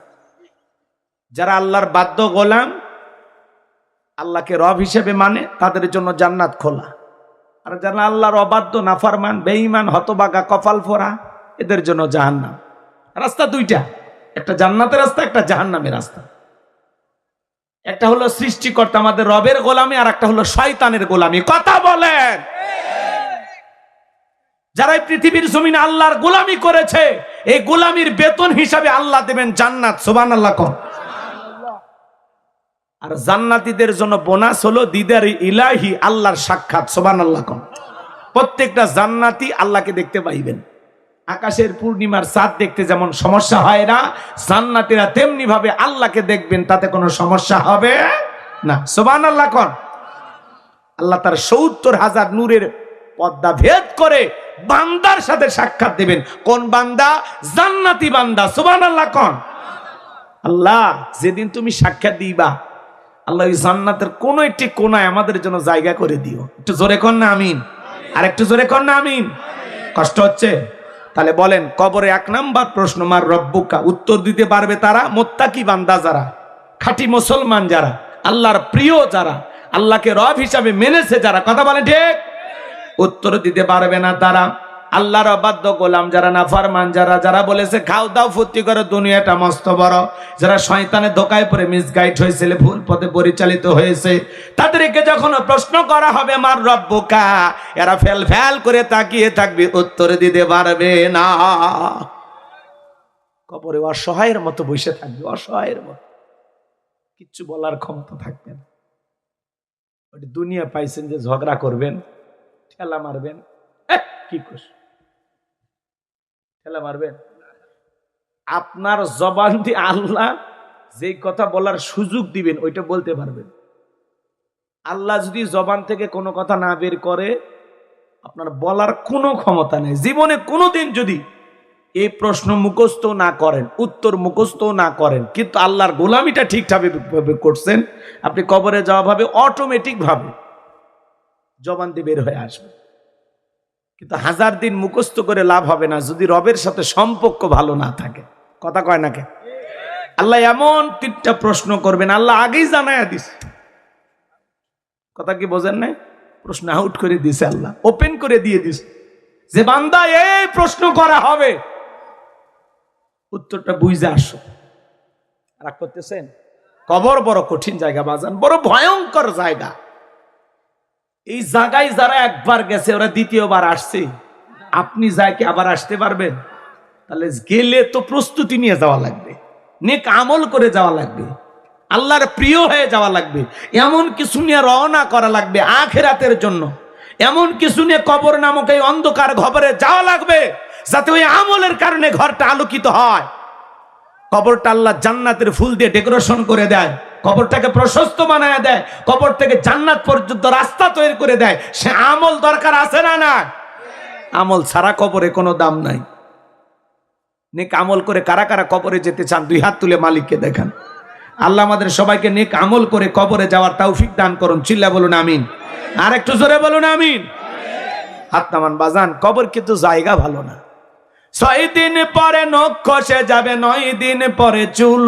যারা আল্লাহর বাধ্য গোলাম, আল্লাহকে রব হিসেবে মানে, তাদের জন্য জান্নাত খোলা। আর যারা আল্লাহর অবাধ্য, নাফরমান, বেঈমান, হতবাগা, কপাল ফোড়া, এদের জন্য জাহান্নাম। রাস্তা দুইটা, একটা জান্নাতের রাস্তা, একটা জাহান্নামের রাস্তা। একটা হলো সৃষ্টিকর্তা আমাদের রবের গোলামি, আর একটা হলো শয়তানের গোলামি। কথা বলেন। যারা এই পৃথিবীর জমিনে আল্লাহর গোলামি করেছে, এই গোলামির বেতন হিসাবে আল্লাহ দেবেন জান্নাত। সুবহানাল্লাহ কোন। আর জান্নাতীদের জন্য বোনাস হলো দিদারে ইলাহি, আল্লাহর সাক্ষাৎ। সুবহানাল্লাহ কোন। প্রত্যেকটা জান্নাতি আল্লাহকে দেখতে পাইবেন। আকাশের পূর্ণিমার চাঁদ দেখতে যেমন সমস্যা হয় না, জান্নাতীরা তেমনি ভাবে আল্লাহকে দেখবেন, তাতে কোনো সমস্যা হবে না। সুবহানাল্লাহ কোন। আল্লাহ তার ৭০,০০০ নূরের পর্দা ভেদ করে বান্দার সাথে সাক্ষাৎ দিবেন। কোন বান্দা? জান্নাতি বান্দা। সুবহানাল্লাহ কোন। আল্লাহ যেদিন তুমি সাক্ষাৎ দিবা, আল্লাহ ওই জান্নাতের কোন একটি কোনায় আমাদের জন্য জায়গা করে দিও। একটু জোরে কর না আমিন। আর একটু জোরে কর না আমিন। কষ্ট হচ্ছে? তাহলে বলেন, কবরে 1 নাম্বার প্রশ্ন, মার রব্বুকা, উত্তর দিতে পারবে তারা মুত্তাকি বান্দা, যারা খাঁটি মুসলমান, যারা আল্লাহর প্রিয়, যারা আল্লাহকে রব হিসাবে মেনেছে, যারা। কথা বলে ঠিক? উত্তর দিতে পারবে না তারা। আল্লাহর অবাধ্য গোলাম যারা, নাফরমান যারা, যারা বলেছে খাও দাও ফুর্তি করো, দুনিয়াটা মস্ত বড়, যারা শয়তানের ধোকায় পড়ে মিসগাইড হয়েছিল, ভুল পথে পরিচালিত হয়েছে, তাদেরকে যখন প্রশ্ন করা হবে মার রব্বুকা, এরা ফেল ফেল করে তাকিয়ে থাকবে, উত্তর দিতে পারবে না। কবরে অসহায়ের মতো বসে থাকবে, অসহায়ের মতো, কিচ্ছু বলার ক্ষমতা থাকবে না। ওই দুনিয়া পাইছেন যে ঝগড়া করবেন, ঠেলা মারবেন, কি করছ, ঠেলা মারবেন। আপনার জবান দিয়ে আল্লাহ যে কথা বলার সুযোগ দিবেন, ওইটা বলতে পারবেন। আল্লাহ যদি জবান থেকে কোনো কথা না বের করে, আপনার বলার কোনো ক্ষমতা নেই। জীবনে কোনোদিন যদি এই প্রশ্ন মুখস্থ না করেন, উত্তর মুখস্থ না করেন, কিন্তু আল্লাহর গোলামিটা ঠিকঠাকভাবে করছেন, আপনি কবরে যাওয়া ভাবে অটোমেটিক ভাবে জবান দিয়ে বের হয়ে আসবে। কিন্তু 1000 দিন মুখস্থ করে লাভ হবে না যদি রবের সাথে সম্পর্ক ভালো না থাকে। কথা কয় না কে? আল্লাহ এমন 3টা প্রশ্ন করবেন, আল্লাহ আগেই জানায়া দিছে। কথা কি বোঝেন নাই? প্রশ্ন আউট করে দিছে, আল্লাহ ওপেন করে দিয়ে দিছে যে বান্দা এই প্রশ্ন করা হবে, উত্তরটা বুঝে আসো। রাগ করতেছেন? কবর বড় কঠিন জায়গা বাজান, বড় ভয়ঙ্কর জায়গা। এই জায়গায় যারা একবার গেছে, ওরা দ্বিতীয়বার আসছে। আপনি যাই কি আবার আসতে পারবেন? তাহলে গেলে তো প্রস্তুতি নিয়ে যাওয়া লাগবে, নেক আমল করে যাওয়া লাগবে, আল্লাহর প্রিয় হয়ে যাওয়া লাগবে, এমন কিছু নিয়ে রওনা করা লাগবে আখিরাতের জন্য, এমন কিছু নিয়ে কবর নামক এই অন্ধকার ঘরে যাওয়া লাগবে, যাতে ওই আমলের কারণে ঘরটা আলোকিত হয়। কবরটা আল্লাহ জান্নাতের ফুল দিয়ে ডেকোরেশন করে দেয়, কবরটাকে প্রশস্ত বানায় দেয়, কবর থেকে জান্নাত পর্যন্ত রাস্তা তৈরি করে দেয়। সে আমল দরকার আছে না? না, আমল ছাড়া কবরে কোনো দাম নাই। নেক আমল করে কারা কারা কবরে যেতে চান? 2 হাত তুলে মালিককে দেখান। আল্লাহ আমাদের সবাইকে নেক আমল করে কবরে যাওয়ার তৌফিক দান করুন। চিল্লা বলুন আমিন। আর একটু জোরে বলুন আমিন। হাত নামান বাজান। কবর কিন্তু জায়গা ভালো না। 6 দিন পরে নখ খসে যাবে, 9 দিন পরে চুল।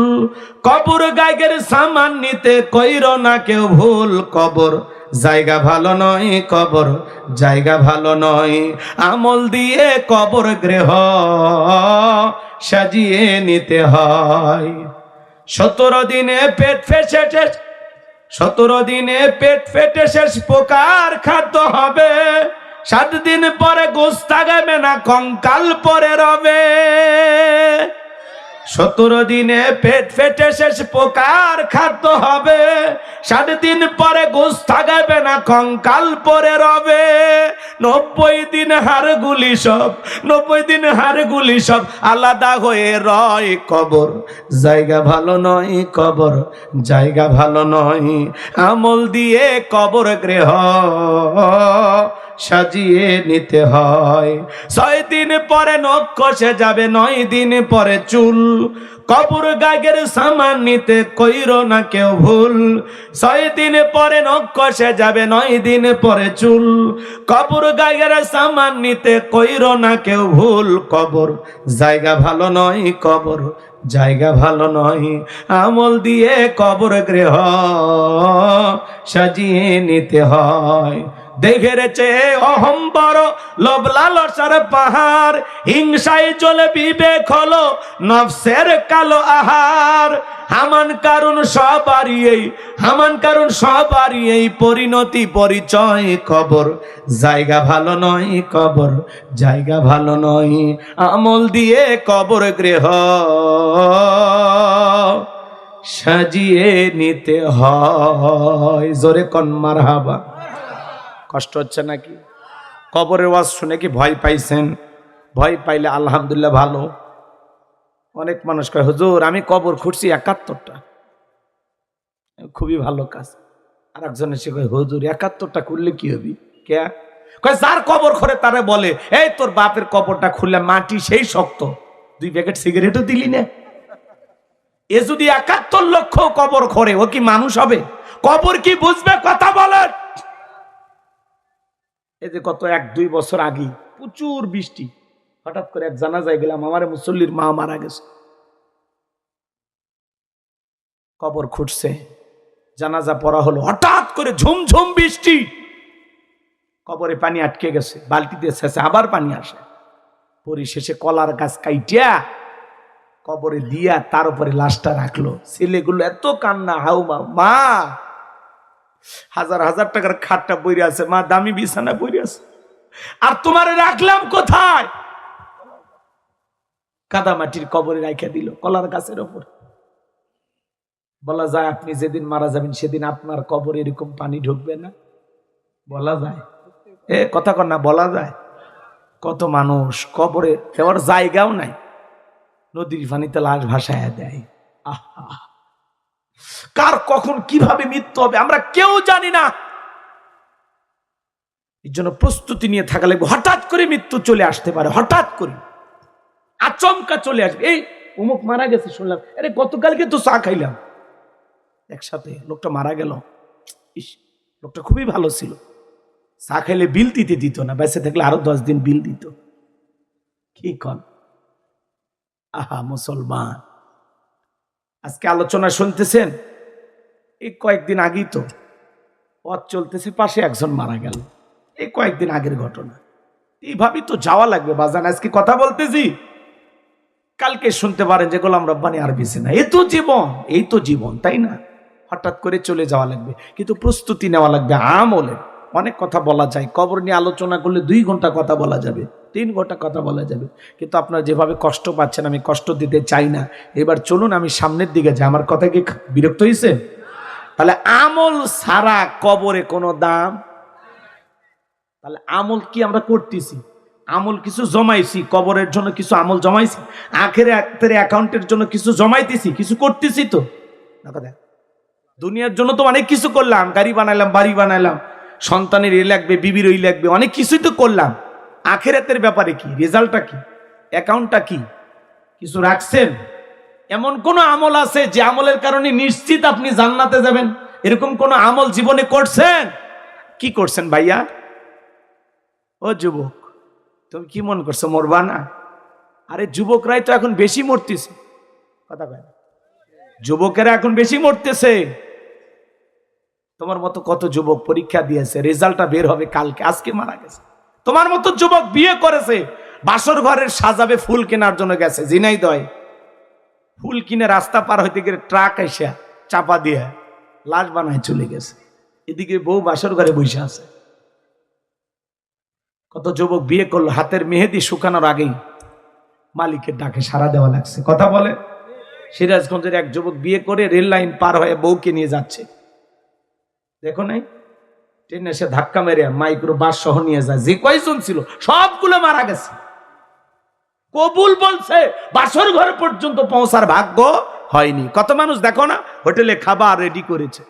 কবর গায়ের সামান নিতে কইরো না কেউ ভুল, কবর জায়গা ভালো নয়, কবর জায়গা ভালো নয়। আমল দিয়ে কবর গৃহ সাজিয়ে নিতে হয়। 17 দিনে পেট ফেটে 17 দিনে পেট ফেটে শেষ প্রকার খাদ্য হবে। 7 দিন পরে গোশ থাকবে না, কঙ্কাল পরে রবে। 17 দিনে পেট ফেটে শেষ প্রকার খাদ্য হবে। 7 দিন পরে গোশ থাকবে না, কঙ্কাল পরে রবে। 90 দিন হাড়গুলি সব 90 দিন হাড়গুলি সব আলাদা হয়ে রয়। কবর জায়গা ভালো নয়, কবর জায়গা ভালো নয়। আমল দিয়ে কবর গৃহ সাজিয়ে নিতে হয়। 6 দিন পরে নখ খসে যাবে, 9 দিন পরে চুল। কবর গাগের সামান নিতে কইরো না কেউ ভুল। 6 দিন পরে নখ খসে যাবে, 9 দিন পরে চুল। কবর গাগের সামান নিতে কইরো না কেউ ভুল। কবর জায়গা ভালো নয়, কবর জায়গা ভালো নয়। আমল দিয়ে কবর গৃহ সাজিয়ে নিতে হয়। দেখে রেছে অহম বড়, লোভ লালসার পাহাড়। হিংসায় চলে বিবেক হলো নফসের কালো আহার। হামান কারণ সবারই এই পরিণতি পরিচয়। কবর জায়গা ভালো নয়, কবর জায়গা ভালো নয়। আমল দিয়ে কবর গৃহ সাজিয়ে নিতে হয়। জোরে কোন মারহাবা। কষ্ট হচ্ছে নাকি? কবরের ওয়াজ শুনে কি ভয় পাইছেন? ভয় পাইলে আলহামদুলিল্লাহ ভালো। অনেক মানুষ কয় হুজুর আমি কবর খুঁড়ছি 71টা, খুবই ভালো কাজ। আর একজন এসে কয় হুজুর 71টা খুললে কি হবি? কে কয় যার কবর খোঁড়ে তারে বলে এই তোর বাপের কবরটা খুললে মাটি সেই শক্ত, 2 প্যাকেট সিগারেটও দিলি না। এ যদি 71 লক্ষ কবর খোঁড়ে ও কি মানুষ হবে? কবর কি বুঝবে? কথা বলেন। এই যে গত 1-2 বছর আগে প্রচুর বৃষ্টি, হঠাৎ করে এক জানাজায় গেলাম, আমার মুসল্লির মা মারা গেছে। কবর খুঁড়ছে, জানাজা পড়া হলো, হঠাৎ করে ঝুমঝুম বৃষ্টি, কবরে পানি আটকে গেছে, বালতি দিয়ে শেষে আবার পানি আসে। পরিশেষে কলার গাছ কাইটিয়া কবরে দিয়া তার উপরে লাশটা রাখলো। ছেলেগুলো এত কান্না, হাউমা, মা 1000 টাকার খাটটা বইরে আছে, মা দামি বিছানা বইরে আছে, আর তোমারে রাখলাম কোথায়? কাদামাটির কবরে রাখা দিল, কলার গাছের ওপর। বলা যায় আপনি যেদিন মারা যাবেন সেদিন আপনার কবরে এরকম পানি ঢুকবে না? বলা যায়? কথা কর না, বলা যায়? কত মানুষ কবরে দেওয়ার জায়গাও নাই, নদীর পানিতে লাশ ভাসায় দেয়। আহা, কার কখন কিভাবে মৃত্যু হবে আমরা কেউ জানি না। এর জন্য প্রস্তুতি নিয়ে থাকা লাগবে। হঠাৎ করে মৃত্যু চলে আসতে পারে, হঠাৎ করে আচমকা চলে আসবে। এই অমুক মারা গেছে শুনলাম, আরে গতকালকে তো চা খাইলাম একসাথে, লোকটা মারা গেল। ইস, লোকটা খুবই ভালো ছিল, চা খাইলে বিল দিত না, বেঁচে থাকলে আরো 10 দিন বিল দিত। কি কন? আহা মুসলমান, আজকে আলোচনা শুনতেছেন, এই কয়েকদিন আগেই তো পথ চলতেছে, পাশে একজন মারা গেল, এই কয়েকদিন আগের ঘটনা। এইভাবেই তো যাওয়া লাগবে বাজান। আজকে কথা বলতেছি, কালকে শুনতে পারেন যে গোলাম রব্বানী আর বেঁচে না। এই তো জীবন, এই তো জীবন, তাই না? হঠাৎ করে চলে যাওয়া লাগবে, কিন্তু প্রস্তুতি নেওয়া লাগবে। আমলে অনেক কথা বলা যায়, কবর নিয়ে আলোচনা করলে 2 ঘন্টা কথা বলা যাবে, 3 ঘন্টা কথা বলা যাবে, কিন্তু আপনারা যেভাবে কষ্ট পাচ্ছেন আমি কষ্ট দিতে চাই না। এবার চলুন আমি সামনের দিকে যাই। আমার কথা কি বিরক্ত হয়েছে? তাহলে আমল ছাড়া কবরে কোনো দাম। তাহলে আমল কি আমরা করতেছি? আমল কিছু জমাইছি, কবরের জন্য কিছু আমল জমাইছি, আখেরাতের অ্যাকাউন্টের জন্য কিছু জমাইতেছি, কিছু করতেছি। তো দুনিয়ার জন্য তো অনেক কিছু করলাম, গাড়ি বানাইলাম, বাড়ি বানাইলাম, সন্তানের এই লাগবে, বিবির ওই লাগবে, অনেক কিছুই তো করলাম। আখেরাতের ব্যাপারে কি? রেজাল্টটা কি? অ্যাকাউন্টটা কি? কিছু রাখছেন? এমন কোন আমল আছে যে আমলের কারণে নিশ্চিত আপনি জান্নাতে যাবেন? এরকম কোন আমল জীবনে করছেন? কি করছেন ভাইয়া? ও যুবক, তুমি কি মনে করছো মরবা না? আরে যুবকরাই তো এখন বেশি মরতেছে। কথা কয়, যুবকেরা এখন বেশি মরতেছে। তোমার মতো কত যুবক পরীক্ষা দিয়েছে, রেজাল্টটা বের হবে কালকে, আজকে মারা গেছে। তোমার মতো যুবক বিয়ে করেছে, বাসর ঘরের সাজাবে ফুল কেনার জন্য গেছে ঝিনাইদহে, ফুল কিনে রাস্তা পার হইতে গিয়ে ট্রাক এসে চাপা দিয়ে লাশ বানায় চলে গেছে। এদিকে বউ বাসর ঘরে বসে আছে। কত যুবক বিয়ে করলো, হাতের মেহেদি শুকানোর আগেই মালিকের ডাকে সাড়া দেওয়া লাগছে। কথা বলে, সিরাজগঞ্জের এক যুবক বিয়ে করে রেল লাইন পার হয়ে বউকে নিয়ে যাচ্ছে, দেখো নাই, ট্রেনে এসে ধাক্কা মেরে মাইক্রো বাস সহ নিয়ে যায়। যে কয়জন ছিল সবগুলো মারা গেছে। কবুল বলছে, বাসর ঘর পর্যন্ত পৌঁছার ভাগ্য হয়নি। কত মানুষ দেখো না, হোটেলে খাবার রেডি করেছে,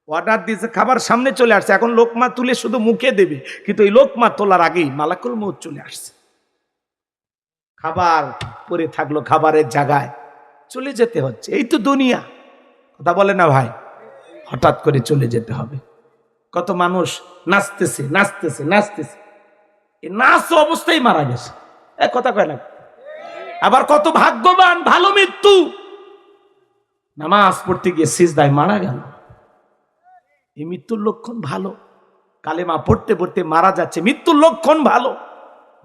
অর্ডার দিয়েছে, খাবার সামনে চলে আসছে, এখন লোকমা তুলে শুধু মুখে দেবে, কিন্তু এই লোকমা তোলার আগেই মালাকুল মউত চলে আসছে। খাবার পরে থাকলো, খাবারের জায়গায় চলে যেতে হচ্ছে। এই তো দুনিয়া, কথা বলে না ভাই, হঠাৎ করে চলে যেতে হবে। কত মানুষ নাচতেছে নাচতেছে নাচতেছে, এই নাচ অবস্থায় মারা গেছে। এক কথা কয় না। আবার কত ভাগ্যবান, ভালো মৃত্যু, নামাজ পড়তে গিয়ে সিজদায় মারা গেল। এই মৃত্যুর লক্ষণ ভালো। কালেমা পড়তে পড়তে মারা যাচ্ছে, মৃত্যুর লক্ষণ ভালো।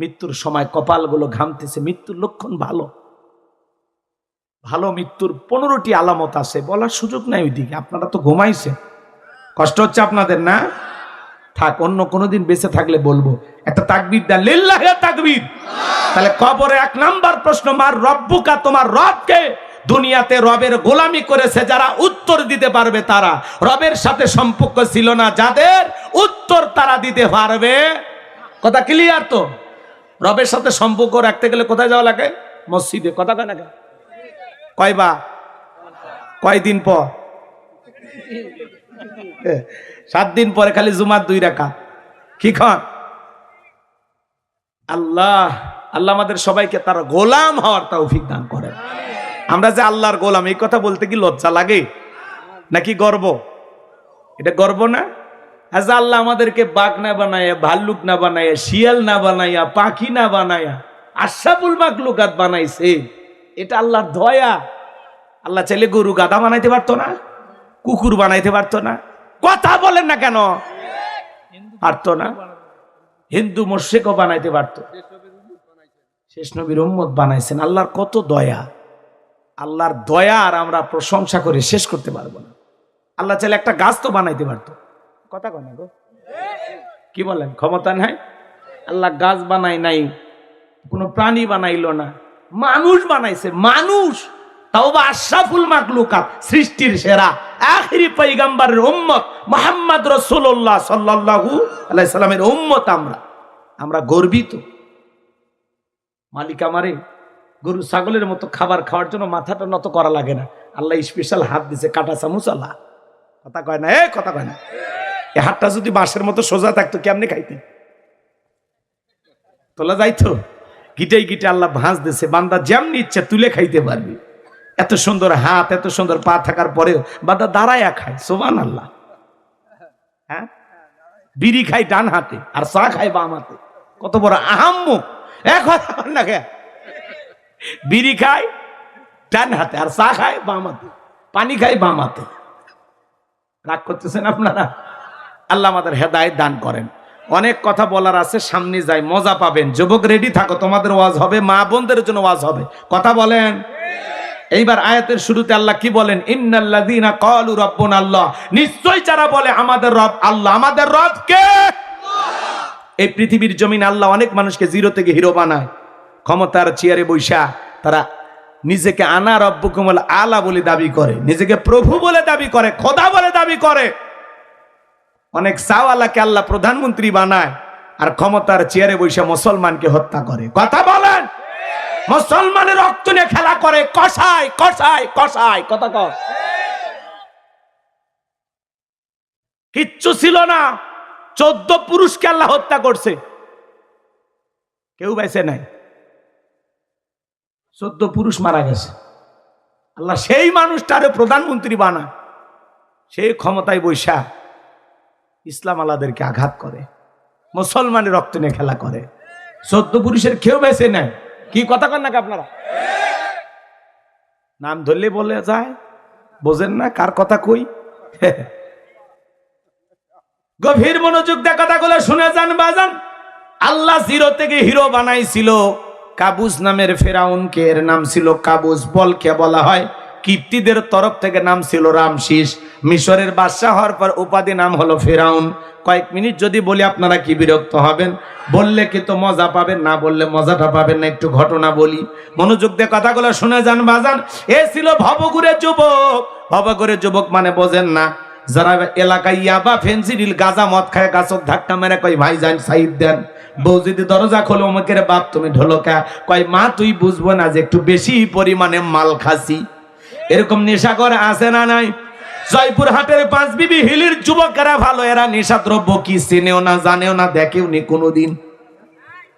মৃত্যুর সময় কপালগুলো ঘামতেছে, মৃত্যুর লক্ষণ ভালো। ভালো মৃত্যুর 15টি আলামত আছে, বলার সুযোগ নাই ওইদিকে, আপনারা তো ঘুমাইছেন, কষ্ট হচ্ছে আপনাদের না? থাক, অন্য কোনোদিন বেঁচে থাকলে বলবো। একটা তাকবীর দেন, লিল্লাহি তাকবীর। তাহলে কবরে 1 নাম্বার প্রশ্ন, মার রব্বুকা, তোমার রবকে। দুনিয়াতে রবের গোলামি করেছে যারা, উত্তর দিতে পারবে তারা। রবের সাথে সম্পর্ক ছিল না যাদের, উত্তর তারা দিতে পারবে। কথা ক্লিয়ার তো? রবের সাথে সম্পর্ক রাখতে গেলে কোথায় যাওয়া লাগে? মসজিদে। কথা কয় না? কয়বার? কয়দিন পর? 7 দিন পরে খালি জুমার 2 রাকাত। কি খান? আল্লাহ আল্লাহ আমাদের সবাইকে তার গোলাম হওয়ার তৌফিক দান করেন। আমরা যে আল্লাহর গোলাম, এই কথা বলতে কি লজ্জা লাগে নাকি গর্ব? এটা গর্ব না? আচ্ছা, আল্লাহ আমাদেরকে বাঘ না বানায়া, ভাল্লুক না বানায়া, শিয়াল না বানায়া, পাখি না বানায়া, আশরাফুল মাখলুকাত বানাইছে। এটা আল্লাহর দয়া। আল্লাহ চাইলে গরু গাধা বানাইতে পারতো না? কুকুর বানাইতে পারতো না? কথা বলেন না কেন? পারতো না? হিন্দু মুশরিকও বানাইতে পারতো। শেষ নবীর উম্মত বানাইছেন। আল্লাহর কত দয়া! আল্লাহর দয়া আর আমরা প্রশংসা করে শেষ করতে পারবো না। আল্লাহ চাইলে একটা গাছ তো বানাইতে পারতো। কথা কয় না গো? কি বলেন? ক্ষমতা নাই? আল্লাহ গাছ বানায় নাই, কোনো প্রাণী বানাইলো না, মানুষ বানাইছে। মানুষ, তাও বা আশরাফুল মাখলুকাত, সৃষ্টির সেরা, আখিরি পয়গম্বরের উম্মত মুহাম্মদ রাসূলুল্লাহ সাল্লাল্লাহু আলাইহি সাল্লামের উম্মত। আমরা গর্বিত। মালিক আমারে গরু ছাগলের মতো খাবার খাওয়ার জন্য মাথাটা নত করা লাগে না। আল্লাহ স্পেশাল হাত দিছে, কাটা চামচ। আল্লাহ কথা কয় না? কথা কয় না? এই হাতটা যদি বাঁশের মতো সোজা থাকতো কেমনে খাইতে? তোলা যাইতো? গিটাই গিটে আল্লাহ ভাঁজ দিছে, বান্দা যেমনি ইচ্ছা তুলে খাইতে পারবি। এত সুন্দর হাত, এত সুন্দর পা থাকার পরেও বান্দা দাঁড়ায়া খায়। সুবহানাল্লাহ। হ্যাঁ, বিড়ি খাই ডান হাতে আর চা খাই বাম হাতে। কত বড় আহাম্মক! না, বিড়ি খাই ডান হাতে আর চা খাই বাম হাতে, পানি খাই বাম হাতে। রাগ করতেছেন আপনারা? আল্লাহ আমাদের হেদায়েত দান করেন। অনেক কথা বলার আছে, সামনে যাই, মজা পাবেন। যুবক রেডি থাকো, তোমাদের ওয়াজ হবে, মা বোনদের জন্য ওয়াজ হবে। কথা বলেন। এইবার আয়াতের শুরুতে আল্লাহ কি বলেন? ইন্নাল্লাযীনা ক্বালু রাব্বুনা আল্লাহ, নিশ্চয় যারা বলে আমাদের রব আল্লাহ। আমাদের রব কে? এই পৃথিবীর জমিন আল্লাহ অনেক মানুষকে জিরো থেকে হিরো বানায়। ক্ষমতার চেয়ারে বৈশা তারা নিজেকে আনা রব্বুকুমুল আলা বলে দাবি করে, নিজেকে প্রভু বলে দাবি করে, খোদা বলে দাবি করে। অনেক সাওয়ালাকে আল্লাহ প্রধানমন্ত্রী বানায় আর ক্ষমতার চেয়ারে বৈশা মুসলমানকে হত্যা করে। কথা বলেন। মুসলমানের রক্ত নিয়ে খেলা করে, কষায় কষায় কষায়। কথা কর। কিচ্ছু ছিল না, 14 পুরুষকে আল্লাহ হত্যা করছে, কেউ বেঁচে নাই। 14 পুরুষ মারা গেছে। আল্লাহ সেই মানুষটারে প্রধানমন্ত্রী বানায়, সেই ক্ষমতায় বৈশা ইসলাম আলাদেরকে আঘাত করে, মুসলমানের রক্ত নিয়ে খেলা করে। 14 পুরুষের কেউ বেঁচে নাই। কি কথা কন নাকি আপনারা? নাম ধরলে বলে যায়, বোঝেন না কার কথা কই? গভীর মনোযোগ দিয়ে কথাগুলো শুনে যান বাজান। আল্লাহ জিরো থেকে হিরো বানাইছিল কাবুস নামের ফেরাউনকে। এর নাম ছিল কাবুস। বলকে বলা হয়। কিপ্তিদের তরফ থেকে নাম ছিল রামশিস। মিশরের বাদশাহ হওয়ার পর উপাধি নাম হলো ফেরাউন। কয়েক মিনিট যদি বলি আপনারা কি বিরক্ত হবেন? বললে কিন্তু মজা পাবেন, না বললে মজাটা পাবেন না। একটু ঘটনা বলি, মনোযোগ দিয়ে কথাগুলো শুনে যান বাজান। এ ছিল ভবঘুরে যুবক। ভবঘুরে যুবক মানে বোঝেন না? যারা এলাকায় ইয়াবা ফেন্সিডিল গাঁজা মদ খায় গাছক ধাক্কা মেরে কয় ভাই যান সাইড দেন। বউ যদি দরজা খোলো অমুকের বাপ তুমি ঢোলকা, কয় মা তুই বুঝবো না যে একটু বেশি পরিমাণে মাল খাসি। এরকম নেশা করে আছে না নাই? জয়পুর হাটের পাঁচ বিবি হিলির যুবকেরা ভালো, এরা নেশা দ্রব্য কি চেনেও না, জানেও না, দেখেও নি কোনোদিন।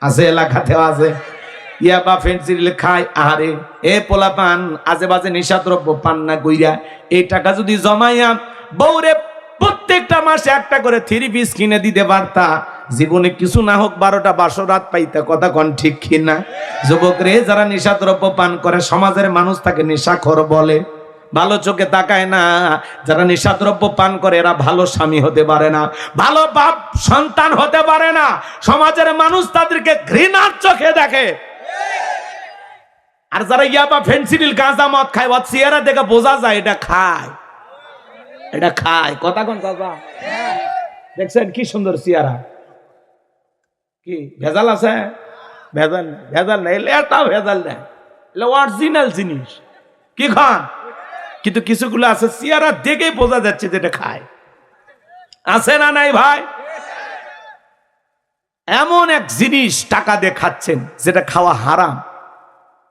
আছে, এলাকাতেও আছে। ইয়াবা ফেন্সিডিল খায়। আরে এ পোলা পান আজে বাজে নেশা দ্রব্য পান না কইরা এই টাকা যদি জমাইয়া বউরে প্রত্যেকটা মাসে একটা করে 3 পিস কিনে দিতে পারতা, জীবনে কিছু না হোক 12টা 12 রাত পাইতা। কথা কোন ঠিক কিনা? যুবক রে, যারা নেশাদ্রব্য পান করে সমাজের মানুষ তাকে নেশাখোর বলে, ভালো চোখে তাকায় না। যারা নেশাদ্রব্য পান করে এরা ভালো স্বামী হতে পারে না, ভালো বাপ সন্তান হতে পারে না। সমাজের মানুষ তাদেরকে ঘৃণার চোখে দেখে। আর যারা ইয়াবা ফেন্সিডিল গাঁজা মদ খায়, ওর চেহারা দেখে বোঝা যায় এটা খায়, এটা খায়। কথা কোন চাচা? দেখছেন কি সুন্দর চেহারা? কি ভেজাল আছে? ভেজাল নেই, ভেজাল নেই, এটা ভেজাল নেই, এটা অরিজিনাল জিনিস। কি খান? কিন্তু কিছুগুলো আছে চেহারা দেখেই বোঝা যাচ্ছে যেটা খায়। আছে না নাই ভাই? এমন এক জিনিস টাকা দিয়ে খাচ্ছেন যেটা খাওয়া হারাম।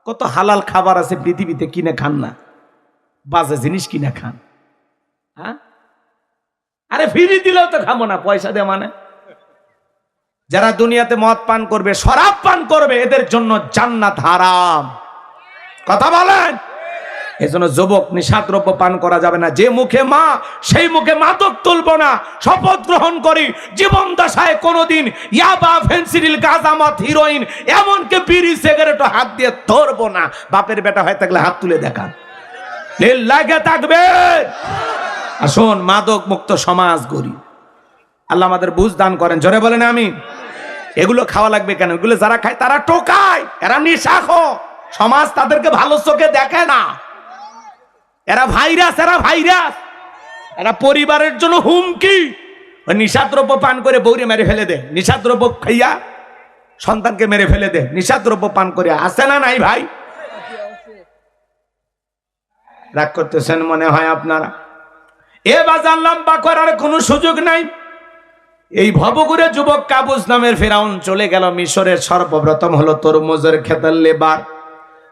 কত হালাল খাবার আছে পৃথিবীতে, কিনে খান না, বাজে জিনিস কিনে খান। হ্যাঁ, আরে ফিরি দিলেও তো খাবো না, পয়সা দিয়ে মানে। যারা দুনিয়াতে মদ পান করবে, শরাব পান করবে, এদের জন্য জান্নাত হারাম। কথা বলেন। এজন্য যুবক, নিশাদ্রব্য পান করা যাবে না। যে মুখে মা সেই মুখে মাদক তুলবো না। শপথ গ্রহণ করি জীবন দশায় কোনোদিন ইয়াবা ফেন্সিডিল গাঁজা মদ হিরোইন এমনকি বিড়ি সিগারেট হাত দিয়ে ধরবো না। বাপের বেটা হয়ে থাকলে হাত তুলে দেখান, লাগে থাকবে। আসুন মাদক মুক্ত সমাজ গড়ি। আল্লাহ আমাদের বুঝ দান করেন, জোরে বলেন আমিন। এগুলো খাওয়া লাগবে কেন? এগুলো যারা খায় তারা টোকায়, এরা নিশাখোর। সমাজ তাদেরকে ভালো চোখে দেখে না। এরা ভাইরাস, এরা ভাইরাস, এরা পরিবারের জন্য হুমকি। নিশাদ্রব্য পান করে বউরে মেরে ফেলে দেয়, নিশাদ্রব্য খাইয়া সন্তানকে মেরে ফেলে দেয়, নিশাদ্রব্য পান করে। আছে না নাই ভাই? রাগ করতেছেন মনে হয় আপনারা। এ বাজার লম্বা করার কোনো সুযোগ নাই। এই ভবঘুরে যুবক কাবুস নামের ফেরাউন চলে গেল মিশরের। সর্বপ্রথম হলো তরমুজের খেতের লেবার।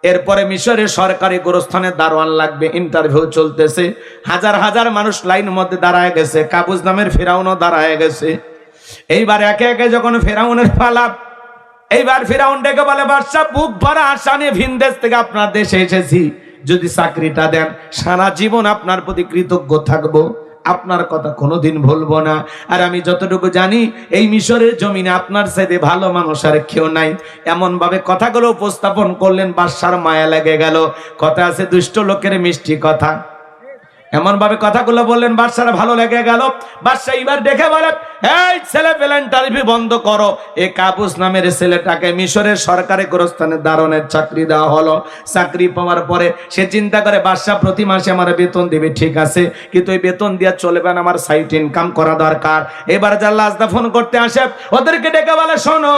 এরপরে মিশরের সরকারি গোরস্থানে দারোয়ান লাগবে, ইন্টারভিউ চলতেছে। হাজার হাজার মানুষ লাইন মধ্যে দাঁড়ায় গেছে। কাবুস নামের ফেরাউনও দাঁড়ায় গেছে। এইবার একে একে যখন ফেরাউনের পালা, এইবার ফেরাউন ডেকে বলে, বাদশা বুক ভরা আশা নিয়ে ভিন দেশ থেকে আপনার দেশে এসেছি, যদি চাকরিটা দেন সারা জীবন আপনার প্রতি কৃতজ্ঞ থাকবো, আপনার কথা কোনোদিন ভুলবো না। আর আমি যতটুকু জানি এই মিশরের জমিনে আপনার চাইতে ভালো মানুষ আর কেউ নাই। এমন ভাবে কথাগুলো উপস্থাপন করলেন, বাদশার মায়া লেগে গেল। কথা আছে দুষ্ট লোকের মিষ্টি কথা। এমন ভাবে কথাগুলো বললেন, বাদশার ভালো লেগে গেল। বাদশা এবার দেখে বলে, এই ছেলে পেলেন ইন্টারভিউ বন্ধ করো। এই কাবুস নামের ছেলেটাকে মিশরের সরকারি গোরস্থানে দারোয়ানের চাকরি দেওয়া হলো। চাকরি পাওয়ার পরে সে চিন্তা করে, বাদশা প্রতি মাসে আমার বেতন দিবে, ঠিক আছে, কিন্তু এই বেতন দিয়ে চলবে না, আমার সাইড ইনকাম করা দরকার। এবার যার লাশ দাফন করতে আসে ওদেরকে ডেকে বলে, শোনো,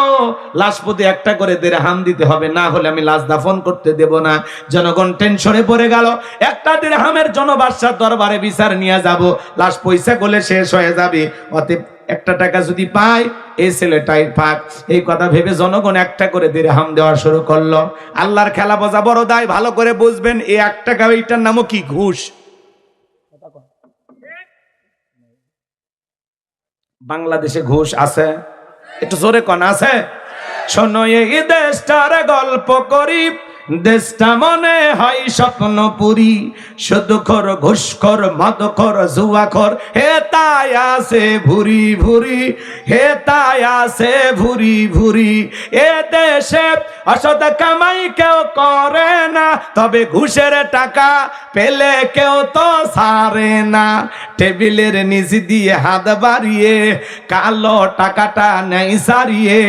লাশ প্রতি একটা করে দিরহাম দিতে হবে, না হলে আমি লাশ দাফন করতে দেব না। জনগণ টেনশনে পড়ে গেল। একটা দিরহামের জন্য বাদশার দরবারে বিচার নিয়ে যাব, লাশ পয়সা করলে শেষ হয়ে যাবে, অতএব একটা টাকা যদি পায় এই ছেলেটাই পাক। এই কথা ভেবে জনগণ একটা করে দিরহাম দেওয়া শুরু করলো। আল্লাহর খেলা বোঝা বড় দায়, ভালো করে বুঝবেন। এই 1 টাকা, এইটার নামও কি? ঘুষ। বাংলাদেশে ঘুষ আছে? একটু জোরে কোন আছে? শোনো এই দেশটার গল্প করি, দেশটা মনে হয় স্বপ্নপুরী, শুধু খর ঘুষখর মদখর জুয়াখর, হে তাই আছে ভুরি ভুরি, হে তাই আছে ভুরি ভুরি। এ দেশে অসৎ কামাই কেউ করে না, তবে ঘুষের টাকা পেলে কেউ তো ছাড়ে না। টেবিলের নিচ দিয়ে হাত বাড়িয়ে কালো টাকাটা নেই সারিয়ে।